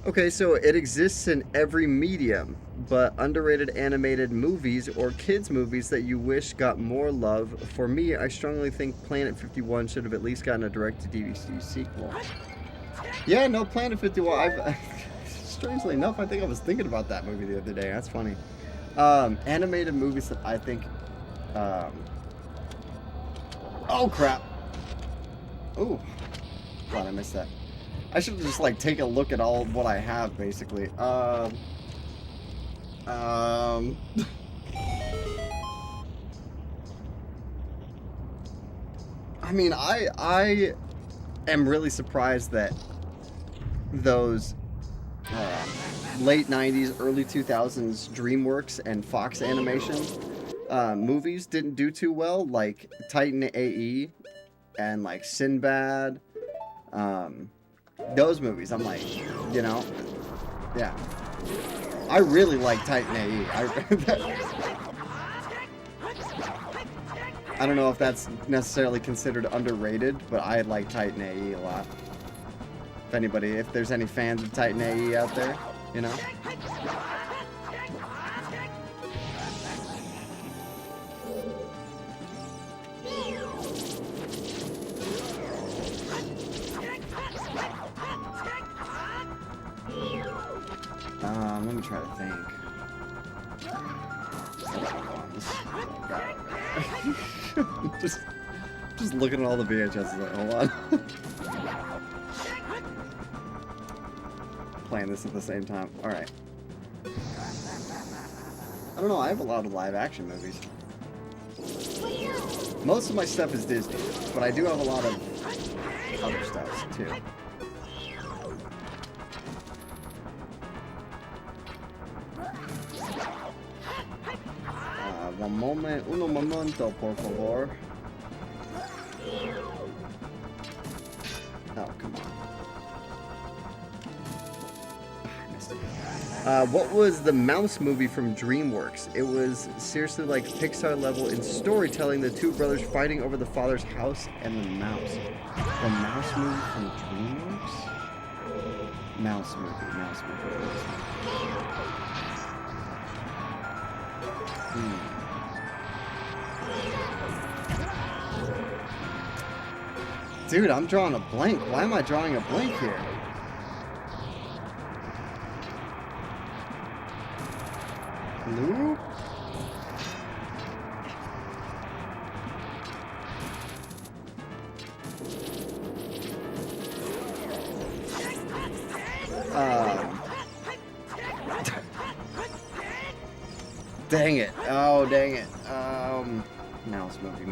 [SPEAKER 1] Okay, so it exists in every medium, but underrated animated movies or kids movies that you wish got more love. For me, I strongly think Planet 51 should have at least gotten a direct-to-DVD sequel. Yeah, no, Planet 51. Strangely enough, I think I was thinking about that movie the other day. That's funny. Animated movies that I think. Oh crap! Ooh, glad I missed that. I should just like take a look at all what I have, basically. I mean, I am really surprised that those late 90s, early 2000s DreamWorks and Fox Animation movies didn't do too well, like Titan AE and like Sinbad. Those movies, I'm like, you know, yeah. I really like Titan AE. I don't know if that's necessarily considered underrated, but I like Titan AE a lot. If there's any fans of Titan AE out there, you know. Let me try to think. just looking at all the VHSs. Like, hold on. Playing this at the same time. All right. I don't know. I have a lot of live action movies. Most of my stuff is Disney, but I do have a lot of other stuff too. Un momento, por favor. Oh, come on. What was the mouse movie from DreamWorks? It was seriously like Pixar level in storytelling, the two brothers fighting over the father's house and the mouse. The mouse movie from DreamWorks? Mouse movie. Dude, I'm drawing a blank. Why am I drawing a blank here? Blue? Dang it. Oh, dang it. Mouse movie.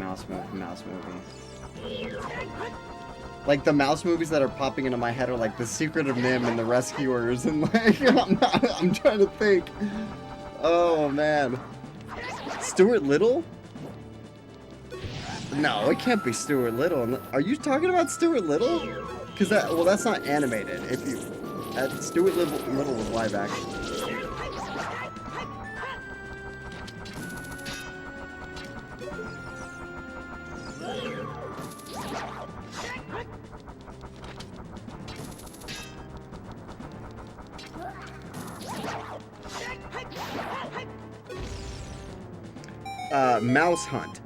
[SPEAKER 1] Like, the mouse movies that are popping into my head are like The Secret of Nim and The Rescuers, and like, I'm trying to think. Oh, man. Stuart Little? No, it can't be Stuart Little. Are you talking about Stuart Little? Because that's not animated. Stuart Little was live action.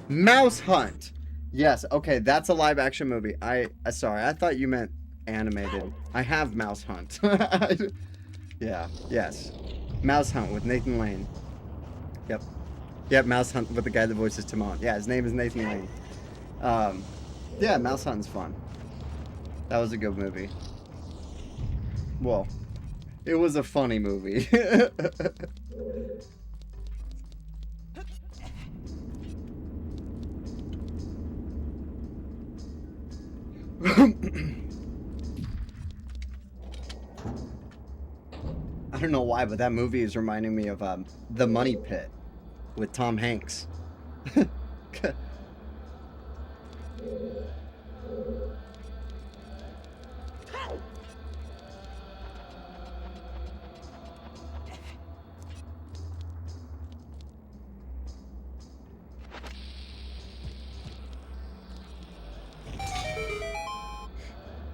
[SPEAKER 1] Mouse Hunt. Yes, okay, that's a live action movie. Sorry, I thought you meant animated. I have Mouse Hunt. Yeah, yes. Mouse Hunt with Nathan Lane. Yep, Mouse Hunt with the guy that voices Timon. Yeah, his name is Nathan Lane. Yeah, Mouse Hunt's fun. That was a good movie. Well, it was a funny movie. I don't know why, but that movie is reminding me of The Money Pit with Tom Hanks.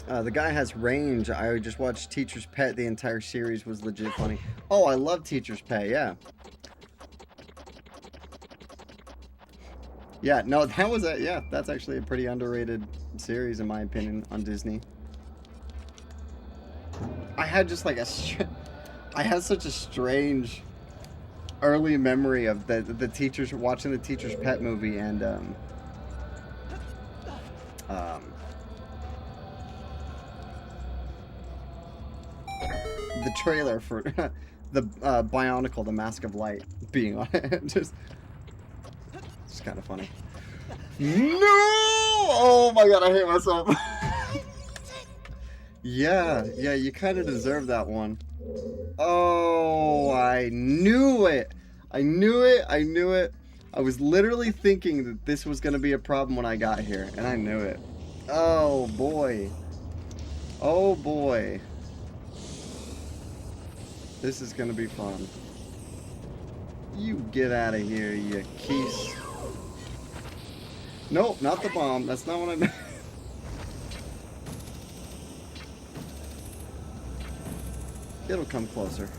[SPEAKER 1] The guy has range. I just watched Teacher's Pet. The entire series was legit funny. Oh, I love Teacher's Pet, yeah. Yeah, no, that's actually a pretty underrated series in my opinion on Disney. I had just like I had such a strange early memory of the teachers watching the Teacher's Pet movie and the trailer for the Bionicle, the Mask of Light being on it. just kind of funny. No! Oh my god, I hate myself. Yeah, you kind of deserve that one. Oh, I knew it. I knew it. I was literally thinking that this was going to be a problem when I got here, and I knew it. Oh, boy. Oh, boy. This is going to be fun. You get out of here, you keys. Nope, not the bomb. That's not what I meant. It'll come closer.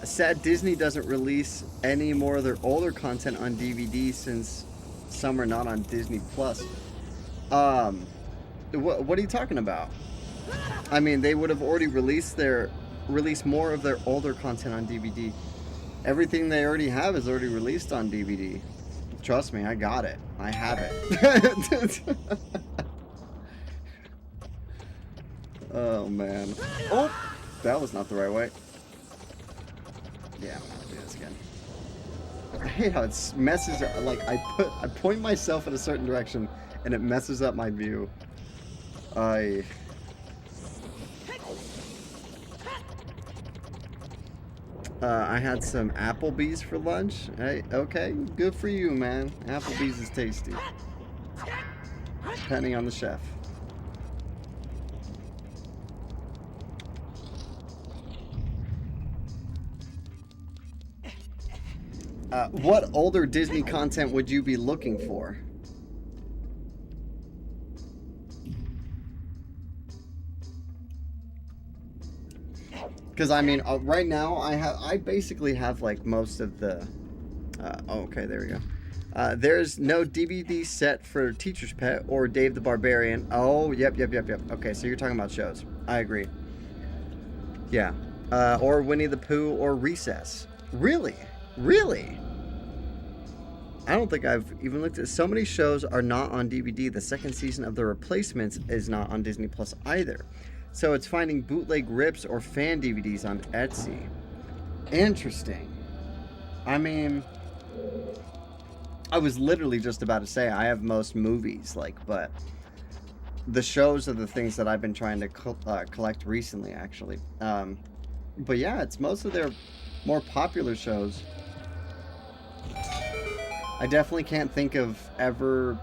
[SPEAKER 1] Sad Disney doesn't release any more of their older content on DVD since some are not on Disney Plus. What are you talking about? I mean, they would have already released more of their older content on DVD. Everything they already have is already released on DVD. Trust me, I got it. I have it. Oh man. Oh, that was not the right way. Yeah, I'm gonna do this again. I hate how it messes up. Like I point myself in a certain direction, and it messes up my view. I had some Applebee's for lunch. Hey, okay, good for you, man. Applebee's is tasty, depending on the chef. What older Disney content would you be looking for? Because I mean, right now I basically have like most of the. Oh, okay, there we go. There's no DVD set for Teacher's Pet or Dave the Barbarian. Oh, yep. Okay, so you're talking about shows. I agree. Yeah, or Winnie the Pooh or Recess. Really? I don't think I've even looked at. So many shows are not on DVD. The second season of The Replacements is not on Disney Plus either. So it's finding bootleg rips or fan DVDs on Etsy. Interesting. I mean, I was literally just about to say I have most movies, but the shows are the things that I've been trying to collect recently, actually. But yeah, it's most of their more popular shows. I definitely can't think of ever.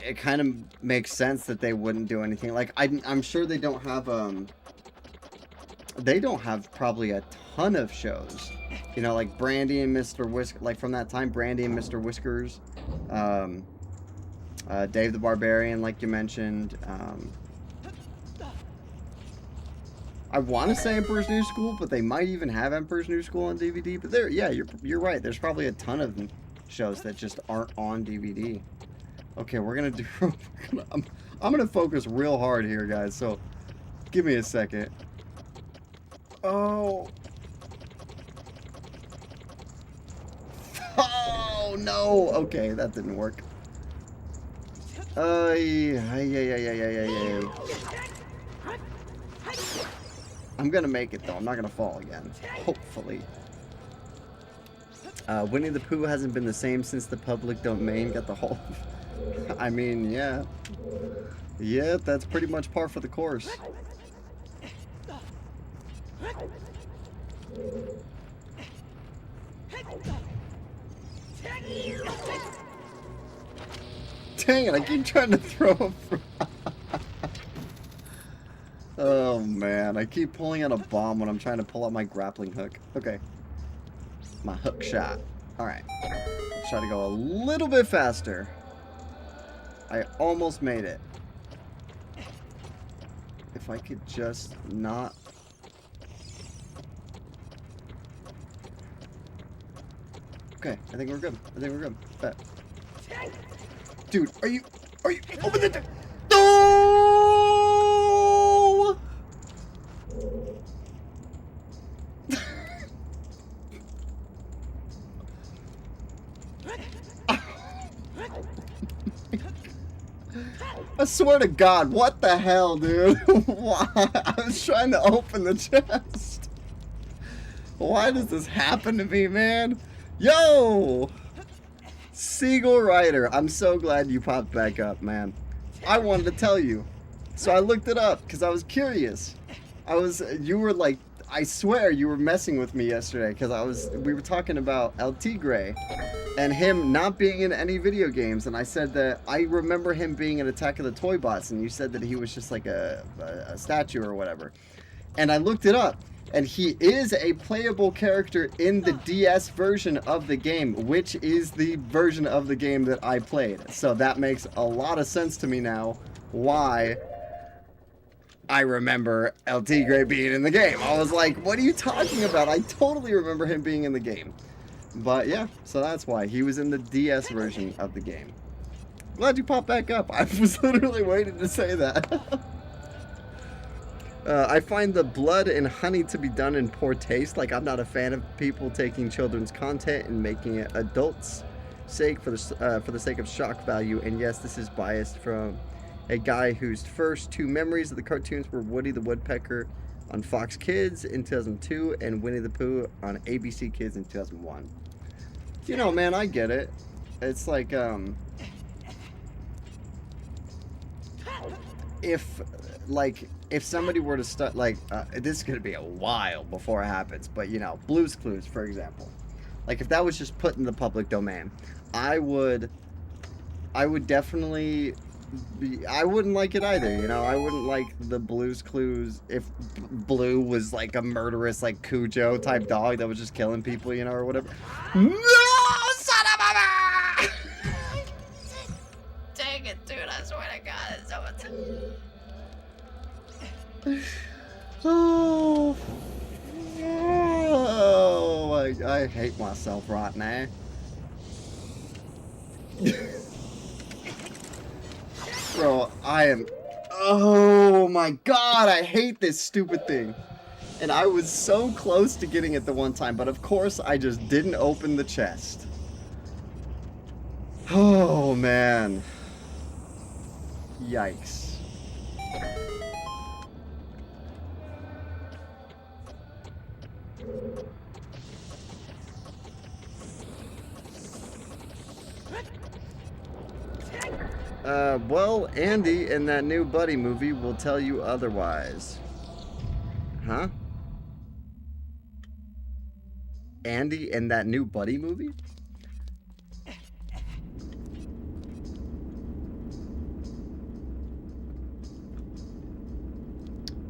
[SPEAKER 1] It kind of makes sense that they wouldn't do anything. Like I'm sure they don't have probably a ton of shows. You know, like Brandy and Mr. Whisker, like from that time, Brandy and Mr. Whiskers, Dave the Barbarian, like you mentioned. I want to say Emperor's New School, but they might even have Emperor's New School on DVD. But yeah, you're right. There's probably a ton of shows that just aren't on DVD. Okay, I'm gonna focus real hard here, guys. So, give me a second. Oh. Oh no. Okay, that didn't work. Yeah. I'm gonna make it though. I'm not gonna fall again. Hopefully. Winnie the Pooh hasn't been the same since the public domain got the whole. I mean, yeah. Yeah, that's pretty much par for the course. Dang it, I keep trying to throw him. Oh man, I keep pulling out a bomb when I'm trying to pull out my grappling hook. Okay. My hook shot. Alright. Let's try to go a little bit faster. I almost made it. If I could just not... Okay, I think we're good. Bet. Dude, are you... Open the door! No! I swear to God, what the hell, dude? Why? I was trying to open the chest. Why does this happen to me, man? Yo! Seagull Rider, I'm so glad you popped back up, man. I wanted to tell you. So I looked it up because I was curious. You were like, I swear you were messing with me yesterday because we were talking about El Tigre and him not being in any video games, and I said that I remember him being in Attack of the Toy Bots, and you said that he was just like a statue or whatever. And I looked it up, and he is a playable character in the DS version of the game, which is the version of the game that I played. So that makes a lot of sense to me now why I remember El Tigre being in the game. I was like, what are you talking about? I totally remember him being in the game. But yeah, so that's why. He was in the DS version of the game. Glad you popped back up. I was literally waiting to say that. I find the blood and honey to be done in poor taste. Like, I'm not a fan of people taking children's content and making it adults' sake for the sake of shock value. And yes, this is biased from a guy whose first two memories of the cartoons were Woody the Woodpecker on Fox Kids in 2002 and Winnie the Pooh on ABC Kids in 2001. You know, man, I get it. It's like, if somebody were to start, like, this is going to be a while before it happens, but, you know, Blue's Clues, for example. Like, if that was just put in the public domain, I would definitely... I wouldn't like it either, you know. I wouldn't like the Blue's Clues if Blue was like a murderous, like Cujo type dog that was just killing people, you know, or whatever. No, son of a! Dang it, dude! I swear to God, I hate myself right now. Bro, oh my God, I hate this stupid thing. And I was so close to getting it the one time, but of course I just didn't open the chest. Oh man. Yikes. Well, Andy in that new Buddy movie will tell you otherwise. Huh? Andy in that new Buddy movie?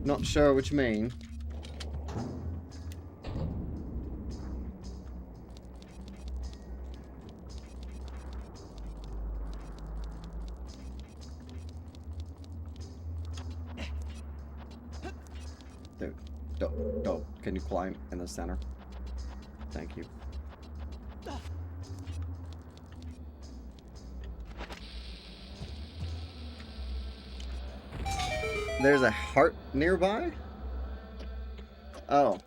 [SPEAKER 1] Not sure what you mean. Dude, don't. Can you climb in the center? Thank you. There's a heart nearby? Oh.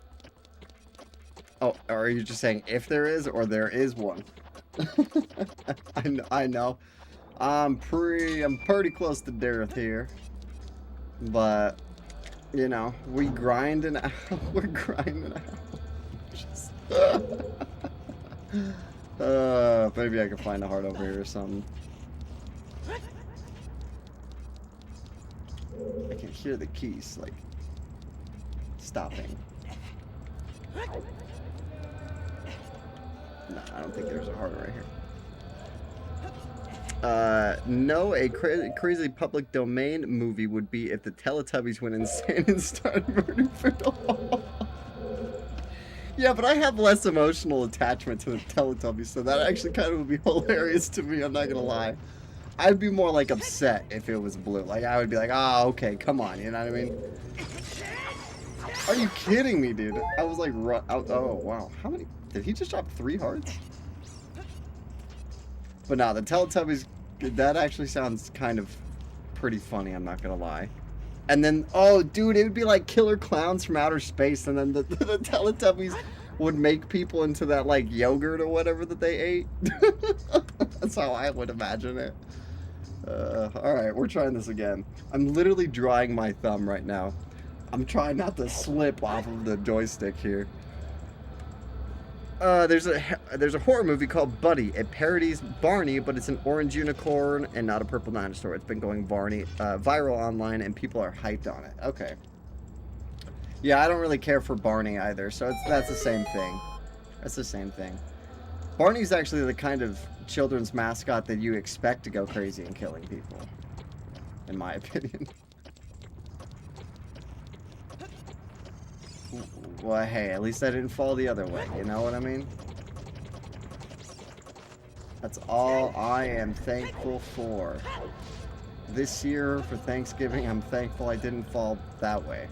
[SPEAKER 1] Oh, are you just saying if there is, or there is one? I know. I'm pretty close to death here. But, you know, we're grinding out. We're grinding out. Maybe I can find a heart over here or something. I can hear the keys, like, stopping. No, I don't think there's a heart right here. No, a crazy public domain movie would be if the Teletubbies went insane and started murdering for the wall. Yeah, but I have less emotional attachment to the Teletubbies, so that actually kind of would be hilarious to me, I'm not gonna lie. I'd be more, like, upset if it was Blue. Like, I would be like, oh, okay, come on, you know what I mean? Are you kidding me, dude? I was like, oh, wow. How many? Did he just drop 3 hearts? But no, the Teletubbies, that actually sounds kind of pretty funny, I'm not gonna lie. And then, oh, dude, it would be like killer clowns from outer space, and then the Teletubbies would make people into that, like, yogurt or whatever that they ate. That's how I would imagine it. Alright, we're trying this again. I'm literally drying my thumb right now. I'm trying not to slip off of the joystick here. There's a horror movie called Buddy. It parodies Barney, but it's an orange unicorn and not a purple dinosaur. It's been going viral online, and people are hyped on it. Okay. Yeah, I don't really care for Barney either, so that's the same thing. That's the same thing. Barney's actually the kind of children's mascot that you expect to go crazy and killing people, in my opinion. Well, hey, at least I didn't fall the other way, you know what I mean? That's all I am thankful for. This year, for Thanksgiving, I'm thankful I didn't fall that way.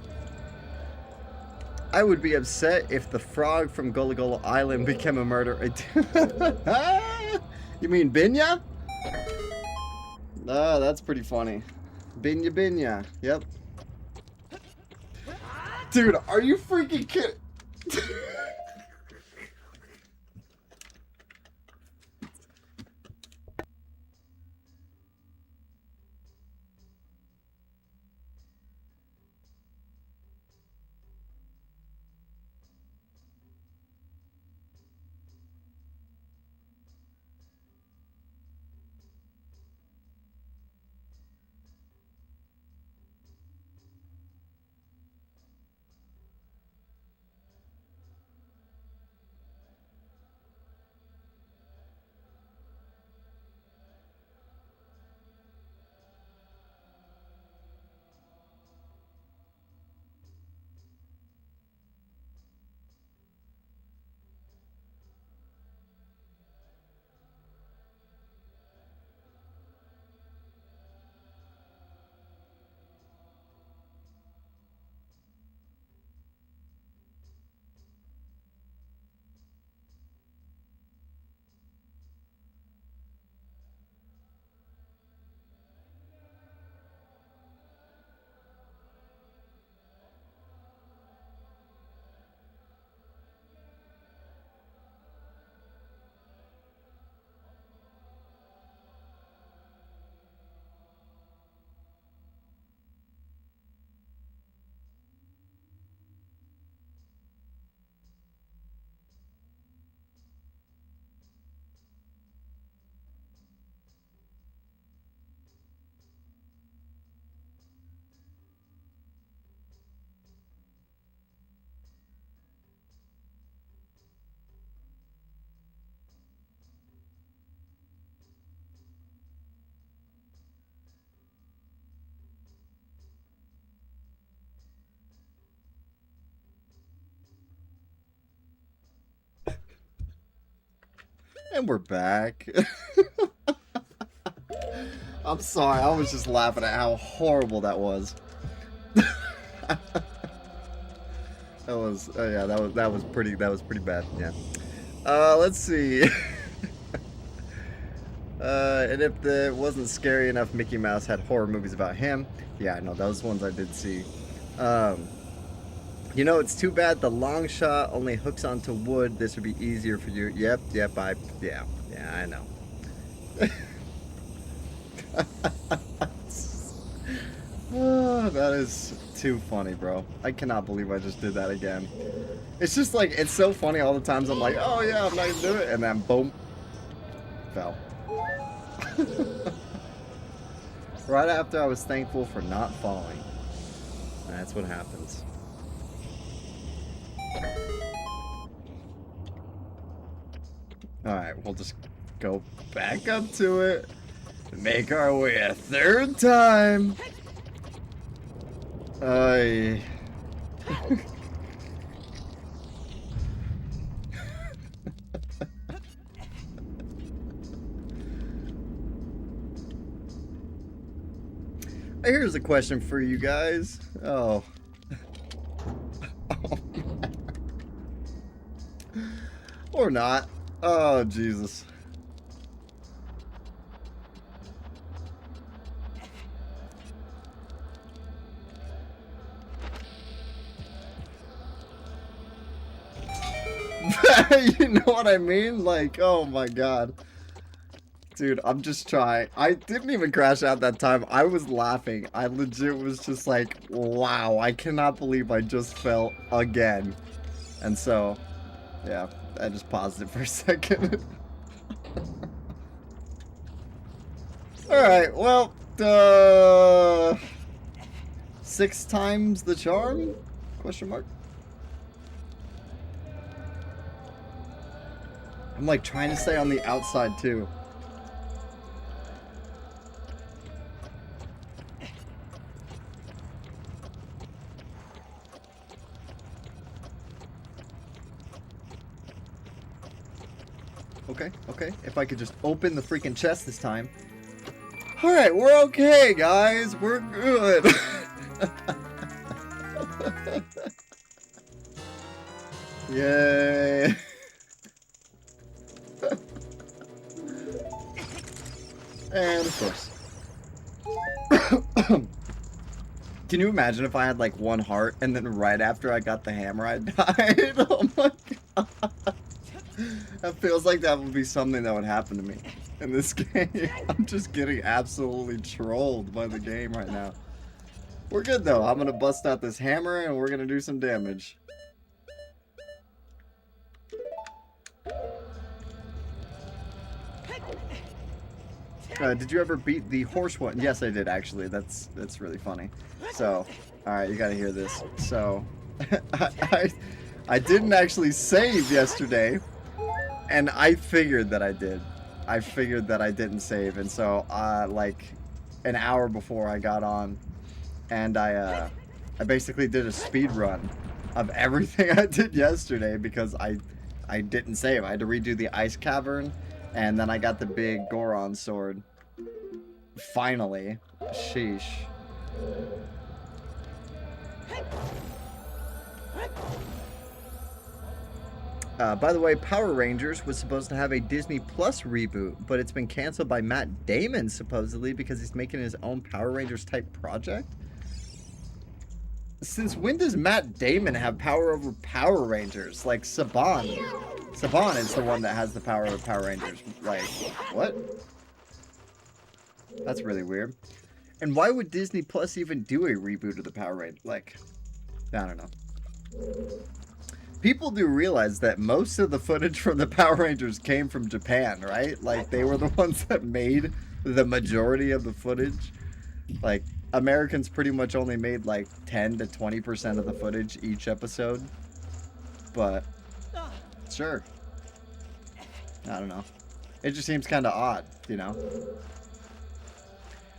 [SPEAKER 1] I would be upset if the frog from Gullah Gullah Island became a murderer. You mean Binya? Oh, that's pretty funny. Binya Binya, yep. Dude, are you freaking kidding? And we're back. I'm sorry, I was just laughing at how horrible that was. That was yeah, that was pretty bad. Yeah. Let's see. And if it wasn't scary enough, Mickey Mouse had horror movies about him. Yeah, I know those ones I did see. You know, it's too bad the long shot only hooks onto wood. This would be easier for you. Yep, yeah, I know. Oh, that is too funny, bro. I cannot believe I just did that again. It's just like, it's so funny all the times I'm like, oh yeah, I'm not gonna do it, and then boom, fell. Right after I was thankful for not falling. That's what happens. Alright, we'll just go back up to it. Make our way a third time. I Here's a question for you guys. Oh. Or not. Oh, Jesus. You know what I mean? Like, oh my God. Dude, I'm just trying. I didn't even crash out that time. I was laughing. I legit was just like, wow, I cannot believe I just fell again. And so, yeah. I just paused it for a second. Alright, well, 6 times the charm? Question mark? I'm like trying to stay on the outside too. Okay, okay. If I could just open the freaking chest this time. Alright, we're okay, guys. We're good. Yay. And of course. Can you imagine if I had like 1 heart and then right after I got the hammer I died? Oh my god. That feels like that would be something that would happen to me in this game. I'm just getting absolutely trolled by the game right now. We're good though. I'm gonna bust out this hammer and we're gonna do some damage. Did you ever beat the horse one? Yes, I did actually. That's really funny. So, all right, you gotta hear this. So, I didn't actually save yesterday, and I figured that I did. I figured that I didn't save, and so like an hour before I got on, and I basically did a speed run of everything I did yesterday because I didn't save. I had to redo the ice cavern. And then I got the big Goron sword. Finally. Sheesh. By the way, Power Rangers was supposed to have a Disney Plus reboot, but it's been canceled by Matt Damon, supposedly, because he's making his own Power Rangers type project. Since when does Matt Damon have power over Power Rangers? Like, Saban. Saban is the one that has the power of Power Rangers. Like, what? That's really weird. And why would Disney Plus even do a reboot of the Power Rangers? Like, I don't know. People do realize that most of the footage from the Power Rangers came from Japan, right? Like, they were the ones that made the majority of the footage. Like, Americans pretty much only made like 10 to 20% of the footage each episode. But, sure. I don't know. It just seems kind of odd, you know?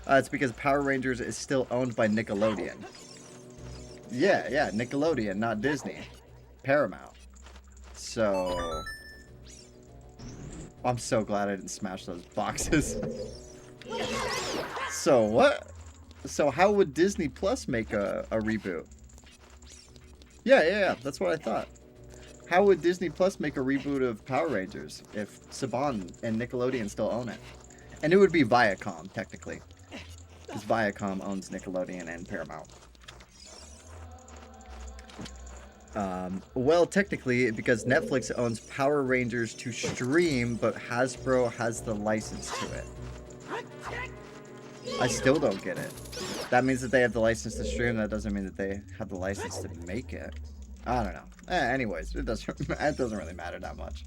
[SPEAKER 1] It's because Power Rangers is still owned by Nickelodeon. Yeah, Nickelodeon, not Disney. Paramount. So... I'm so glad I didn't smash those boxes. So, what? So how would Disney Plus make a reboot? Yeah, that's what I thought. How would Disney Plus make a reboot of Power Rangers if Saban and Nickelodeon still own it? And it would be Viacom, technically. Because Viacom owns Nickelodeon and Paramount. Well, technically, because Netflix owns Power Rangers to stream, but Hasbro has the license to it. I still don't get it. That means that they have the license to stream. That doesn't mean that they have the license to make it. I don't know. Anyways, it doesn't really matter that much.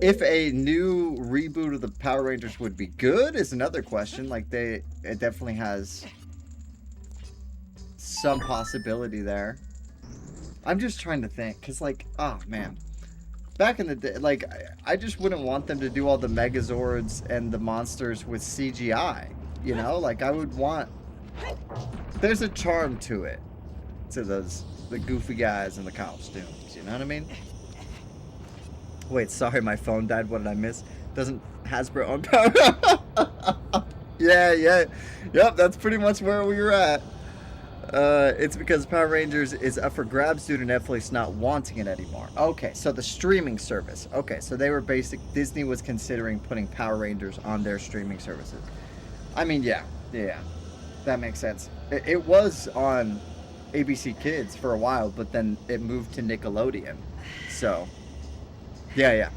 [SPEAKER 1] If a new reboot of the Power Rangers would be good is another question. Like, it definitely has some possibility there. I'm just trying to think, because, like, oh, man. Back in the day, like, I just wouldn't want them to do all the Megazords and the monsters with CGI, you know? Like, I would want... There's a charm to it, to the goofy guys in the costumes, you know what I mean? Wait, sorry, my phone died. What did I miss? Doesn't Hasbro own Power? Yeah. Yep, that's pretty much where we were at. It's because Power Rangers is up for grabs due to Netflix not wanting it anymore. Okay, so the streaming service. Okay, so they were Disney was considering putting Power Rangers on their streaming services. I mean, yeah. That makes sense. It was on ABC Kids for a while, but then it moved to Nickelodeon. So, yeah,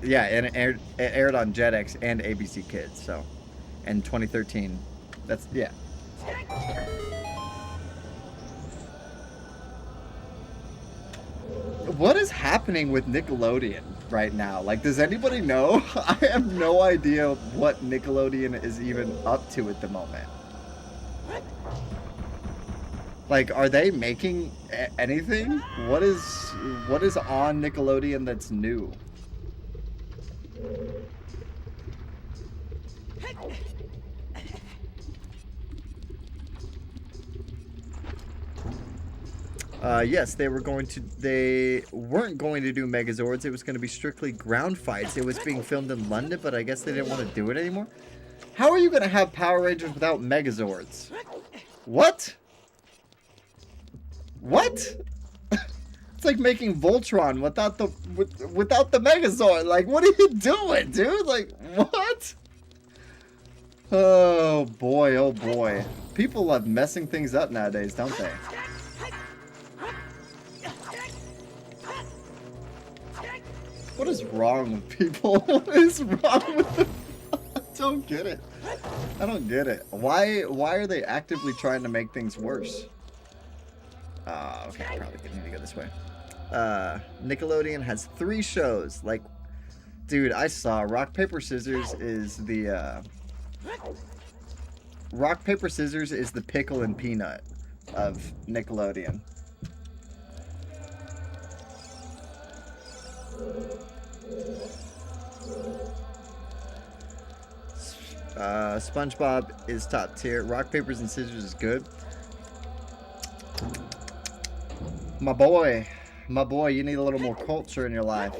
[SPEAKER 1] and it aired on Jetix and ABC Kids, so, in 2013. That's, yeah. What is happening with Nickelodeon right now? Like, does anybody know? I have no idea what Nickelodeon is even up to at the moment. Like, are they making anything? What is on Nickelodeon that's new? Yes, they weren't going to do Megazords. It was going to be strictly ground fights. It was being filmed in London, but I guess they didn't want to do it anymore. How are you going to have Power Rangers without Megazords? What? What? It's like making Voltron without the Megazord. Like, what are you doing, dude? Like, what? Oh boy, oh boy. People love messing things up nowadays, don't they? What is wrong with people? What is wrong with them? I don't get it. I don't get it. Why are they actively trying to make things worse? Okay, I probably need to go this way. Nickelodeon has 3 shows. Like, dude, I saw Rock, Paper, Scissors is the, Rock, Paper, Scissors is the pickle and peanut of Nickelodeon. SpongeBob is top tier. Rock, Papers, and Scissors is good. My boy, you need a little more culture in your life.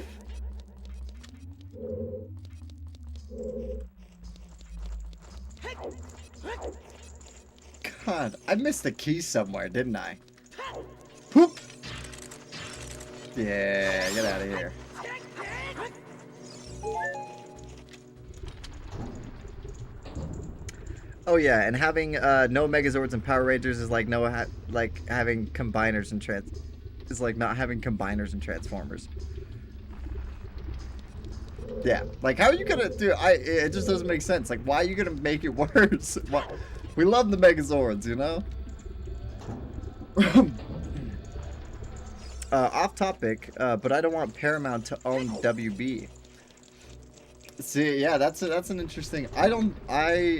[SPEAKER 1] God, I missed the key somewhere, didn't I? Poop! Yeah, get out of here. Oh yeah, and having no Megazords and Power Rangers is like having combiners and is like not having combiners and Transformers. Yeah, like how are you gonna do? It just doesn't make sense. Like, why are you gonna make it worse? We love the Megazords, you know. Off topic, but I don't want Paramount to own WB. See, yeah, that's an interesting. I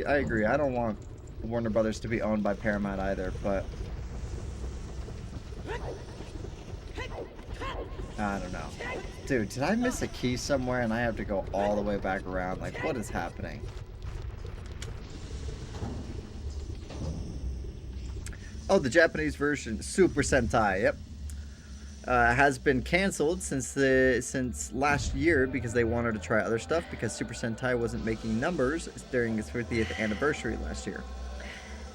[SPEAKER 1] agree. I don't want Warner Brothers to be owned by Paramount either, but I don't know. Dude, did I miss a key somewhere and I have to go all the way back around? Like, what is happening? Oh, the Japanese version, Super Sentai. Yep. Has been canceled since last year because they wanted to try other stuff because Super Sentai wasn't making numbers during its 50th anniversary last year.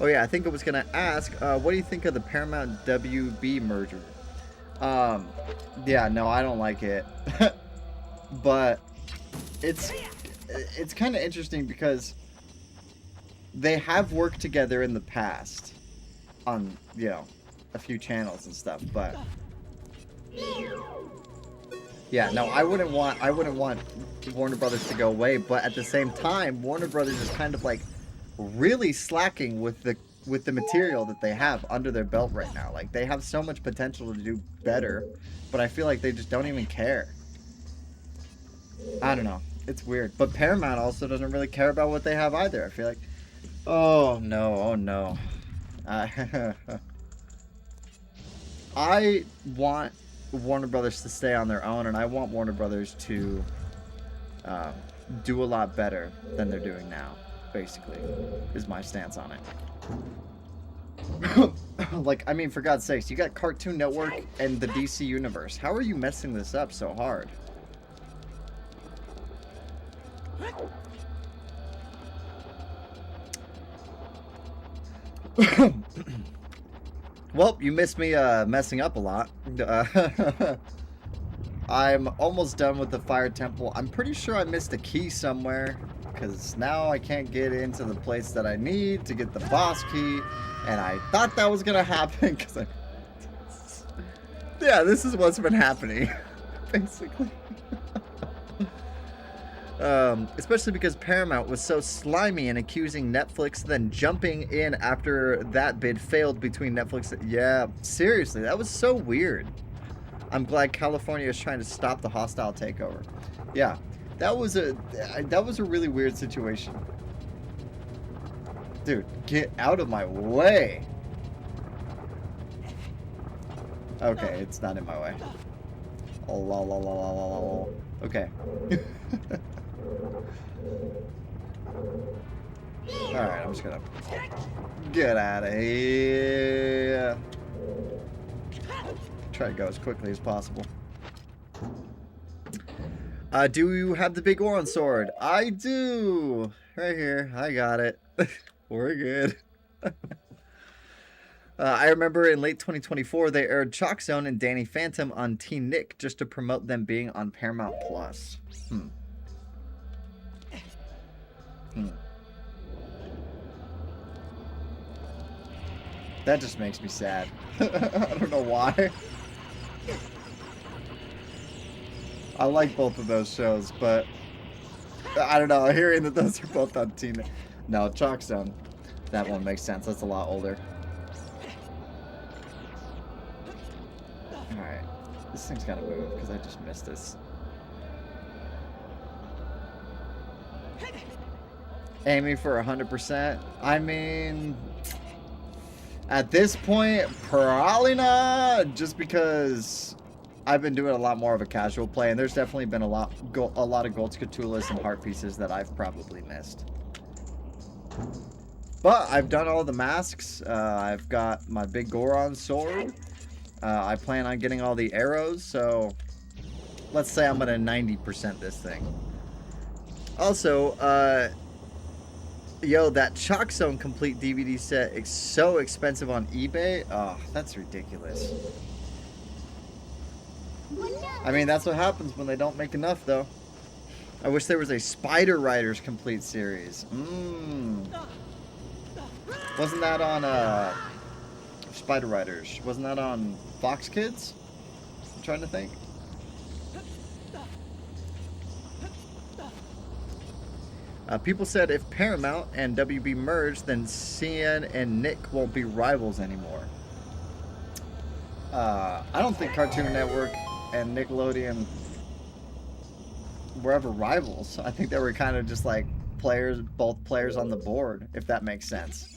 [SPEAKER 1] Oh yeah, I think I was gonna ask, what do you think of the Paramount WB merger? Yeah, no, I don't like it, but it's kind of interesting because they have worked together in the past on, you know, a few channels and stuff, but. Yeah, no, I wouldn't want Warner Brothers to go away, but at the same time, Warner Brothers is kind of like really slacking with the material that they have under their belt right now. Like, they have so much potential to do better, but I feel like they just don't even care. I don't know. It's weird. But Paramount also doesn't really care about what they have either. I feel like, oh no. I want Warner Brothers to stay on their own, and I want Warner Brothers to do a lot better than they're doing now, basically, is my stance on it. Like, I mean, for God's sakes, you got Cartoon Network and the DC Universe. How are you messing this up so hard? Well, you missed me messing up a lot. I'm almost done with the Fire Temple. I'm pretty sure I missed a key somewhere, because now I can't get into the place that I need to get the boss key, and I thought that was going to happen, because yeah, this is what's been happening, basically. Especially because Paramount was so slimy in accusing Netflix, then jumping in after that bid failed between Netflix. Yeah, seriously, that was so weird. I'm glad California is trying to stop the hostile takeover. Yeah, that was a really weird situation. Dude, get out of my way. Okay, it's not in my way. Oh, la, la, la, la, la, la. Okay. Alright, I'm just gonna get out of here. Try to go as quickly as possible. Do you have the big Oron sword? I do! Right here. I got it. We're good. I remember in late 2024, they aired Chalk Zone and Danny Phantom on Teen Nick just to promote them being on Paramount Plus. That just makes me sad. I don't know why. I like both of those shows, but I don't know. Hearing that those are both on Teen Nick. No, Chalk Zone. That one makes sense. That's a lot older. Alright. This thing's gotta move, because I just missed this. Aiming for 100%. I mean, at this point, probably not. Just because I've been doing a lot more of a casual play, and there's definitely been a lot of gold Cthulhus and heart pieces that I've probably missed. But I've done all the masks. I've got my big Goron sword. I plan on getting all the arrows, so let's say I'm gonna 90% this thing. Also, yo, that Chalk Zone complete DVD set is so expensive on eBay. Oh, that's ridiculous. I mean, that's what happens when they don't make enough, though. I wish there was a Spider Riders complete series. Wasn't that on, Spider Riders? Wasn't that on Fox Kids? I'm trying to think. People said if Paramount and WB merge, then CN and Nick won't be rivals anymore. I don't think Cartoon Network and Nickelodeon were ever rivals. I think they were kind of just like players, both players on the board, if that makes sense.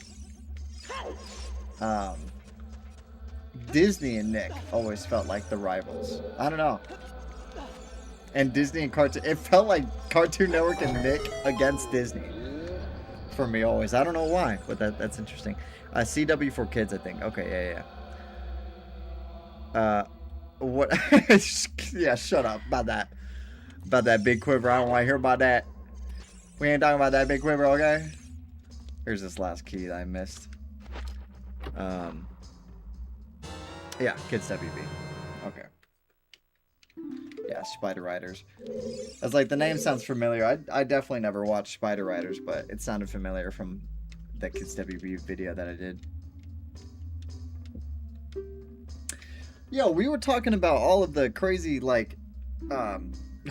[SPEAKER 1] Disney and Nick always felt like the rivals. I don't know. And Disney and Cartoon, it felt like Cartoon Network and Nick against Disney for me always. I don't know why, but that's interesting. CW for kids, I think. Okay, yeah. What? Yeah, shut up about that big quiver. I don't want to hear about that. We ain't talking about that big quiver, okay? Here's this last key that I missed. Yeah, kids WB. Okay. Yeah, Spider Riders. I was like, the name sounds familiar. I definitely never watched Spider Riders, but it sounded familiar from that Kids WB video that I did. Yo, we were talking about all of the crazy, like,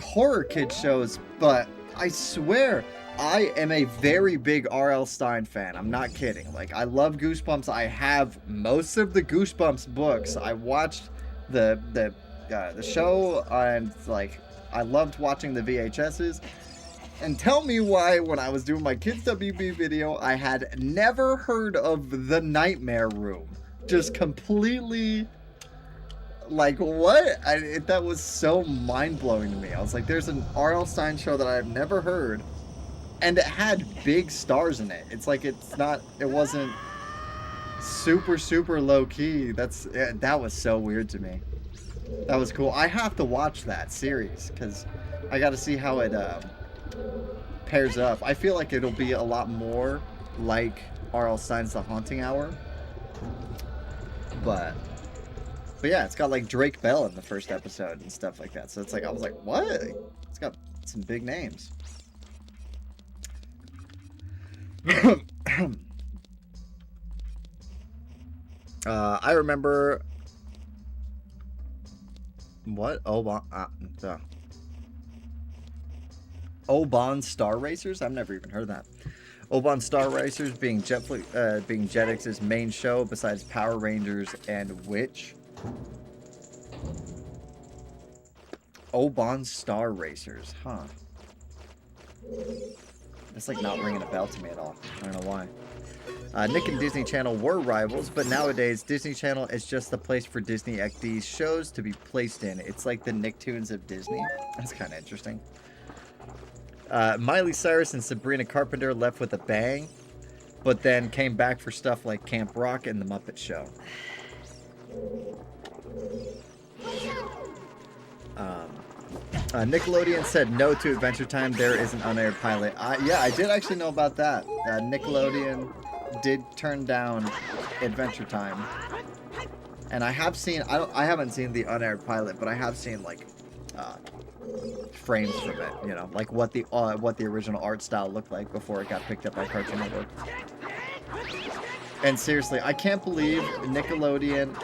[SPEAKER 1] horror kid shows, but I swear, I am a very big R.L. Stine fan. I'm not kidding. Like, I love Goosebumps. I have most of the Goosebumps books. I watched the show, and like I loved watching the VHSs. And tell me why, when I was doing my Kids WB video, I had never heard of The Nightmare Room. Just completely, like, what? That was so mind-blowing to me. I was like, there's an R.L. Stine show that I've never heard, and it had big stars in it. It's like it wasn't super low-key. That was so weird to me. That was cool. I have to watch that series because I got to see how it pairs up. I feel like it'll be a lot more like R.L. Stine's The Haunting Hour. But yeah, it's got like Drake Bell in the first episode and stuff like that. So it's like, I was like, what? It's got some big names. I remember... What? Oban Star Racers? I've never even heard that. Oban Star Racers being Jetix's main show besides Power Rangers and Witch. Oban Star Racers, huh? That's like not ringing a bell to me at all. I don't know why. Nick and Disney Channel were rivals, but nowadays Disney Channel is just the place for Disney XD shows to be placed in. It's like the Nicktoons of Disney. That's kind of interesting. Miley Cyrus and Sabrina Carpenter left with a bang, but then came back for stuff like Camp Rock and The Muppet Show. Nickelodeon said no to Adventure Time. There is an unaired pilot. Yeah, I did actually know about that. Nickelodeon did turn down Adventure Time, and I have seen. I haven't seen the unaired pilot, but I have seen like frames from it. You know, like what the original art style looked like before it got picked up by Cartoon Network. And seriously, I can't believe Nickelodeon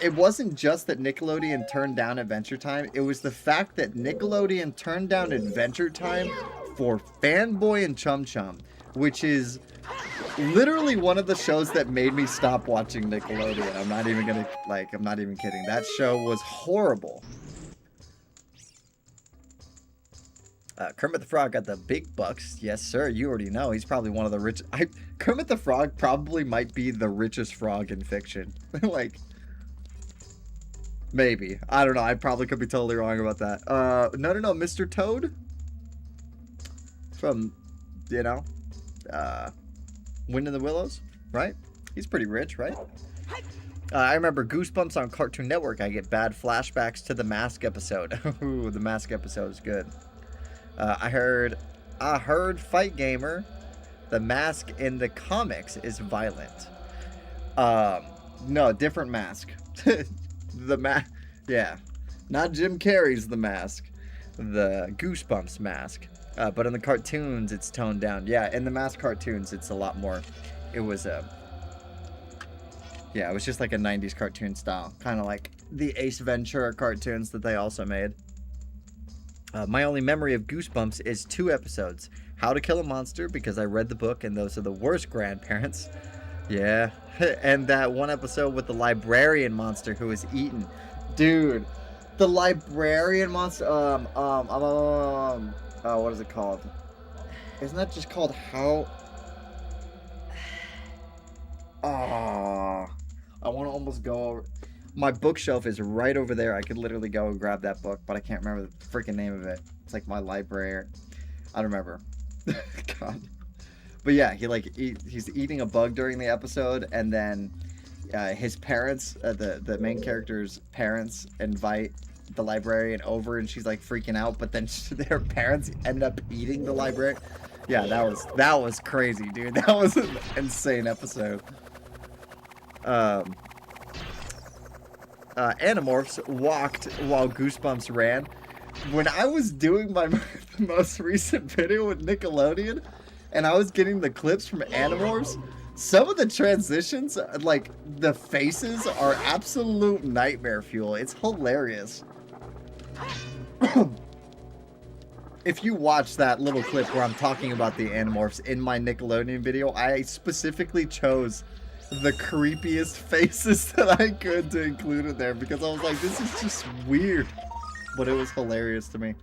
[SPEAKER 1] it wasn't just that Nickelodeon turned down Adventure Time. It was the fact that Nickelodeon turned down Adventure Time for Fanboy and Chum Chum, which is literally one of the shows that made me stop watching Nickelodeon. I'm not even kidding. That show was horrible. Kermit the Frog got the big bucks. Yes, sir. You already know. He's probably one of the rich... Kermit the Frog probably might be the richest frog in fiction. Like, maybe. I don't know. I probably could be totally wrong about that. No. Mr. Toad? From, you know, Wind in the Willows, right? He's pretty rich, right? I remember Goosebumps on Cartoon Network. I get bad flashbacks to the Mask episode. Ooh, the Mask episode is good. I heard Fight Gamer, the Mask in the comics is violent. No, different Mask. Yeah. Not Jim Carrey's The Mask. The Goosebumps Mask. But in the cartoons, it's toned down. Yeah, in the Mask cartoons, it's a lot more. It was yeah, it was just like a 90s cartoon style. Kind of like the Ace Ventura cartoons that they also made. My only memory of Goosebumps is 2 episodes. How to Kill a Monster, because I read the book and those are the worst grandparents. Yeah. And that one episode with the librarian monster who was eaten. Dude, the librarian monster, what is it called? Isn't that just called How... I want to almost go over... My bookshelf is right over there. I could literally go and grab that book, but I can't remember the freaking name of it. It's like my library. I don't remember. God. But yeah, he's eating a bug during the episode, and then his parents, the main character's parents, invite the librarian over, and she's like freaking out, but then their parents end up eating the librarian. Yeah, that was crazy, dude. That was an insane episode. Animorphs walked while Goosebumps ran. When I was doing my most recent video with Nickelodeon, and I was getting the clips from Animorphs, some of the transitions, like the faces, are absolute nightmare fuel. It's hilarious. If you watch that little clip where I'm talking about the Animorphs in my Nickelodeon video, I specifically chose the creepiest faces that I could to include in there because I was like, this is just weird, but it was hilarious to me.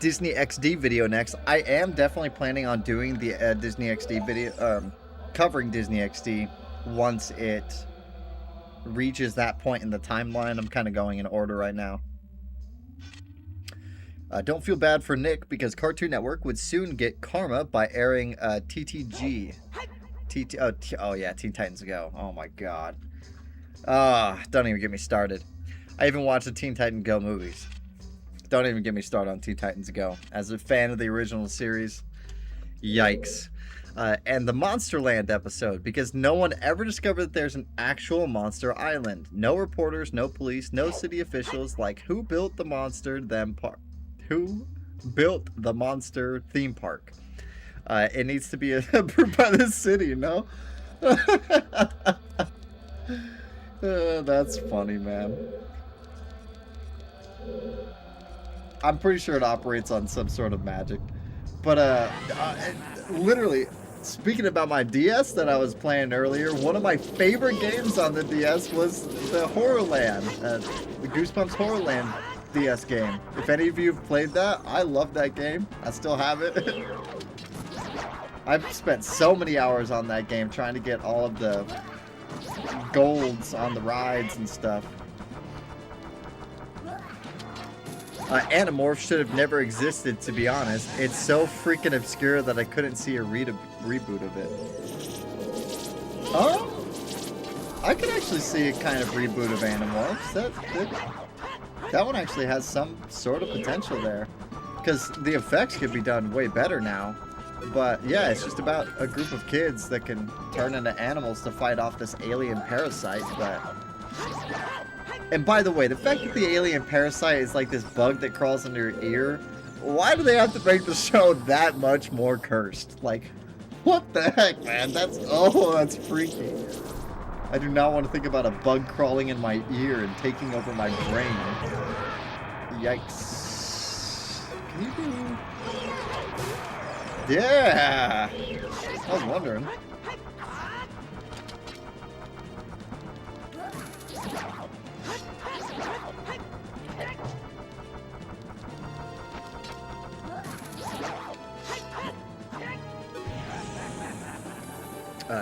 [SPEAKER 1] Disney XD video next. I am definitely planning on doing the Disney XD video, covering Disney XD once it reaches that point in the timeline. I'm kind of going in order right now. Don't feel bad for Nick because Cartoon Network would soon get karma by airing TTG. Oh yeah, Teen Titans Go. Oh my god. Don't even get me started. I even watched the Teen Titans Go movies. Don't even get me started on Teen Titans Go. As a fan of the original series, yikes. And the Monsterland episode, because no one ever discovered that there's an actual monster island. No reporters, no police, no city officials. Like, who built the monster Who built the monster theme park? It needs to be approved by the city, no? That's funny, man. I'm pretty sure it operates on some sort of magic. But literally, speaking about my DS that I was playing earlier, one of my favorite games on the DS was the Horrorland, the Goosebumps Horrorland DS game. If any of you have played that, I love that game. I still have it. I've spent so many hours on that game trying to get all of the golds on the rides and stuff. Animorph should have never existed, to be honest. It's so freaking obscure that I couldn't see a reboot of it. Oh, I could actually see a kind of reboot of Animorphs. That one actually has some sort of potential there, because the effects could be done way better now. But yeah, it's just about a group of kids that can turn into animals to fight off this alien parasite. And by the way, the fact that the alien parasite is like this bug that crawls under your ear, why do they have to make the show that much more cursed? Like, what the heck, man? That's freaky. I do not want to think about a bug crawling in my ear and taking over my brain. Yikes. Can you do... Yeah! I was wondering.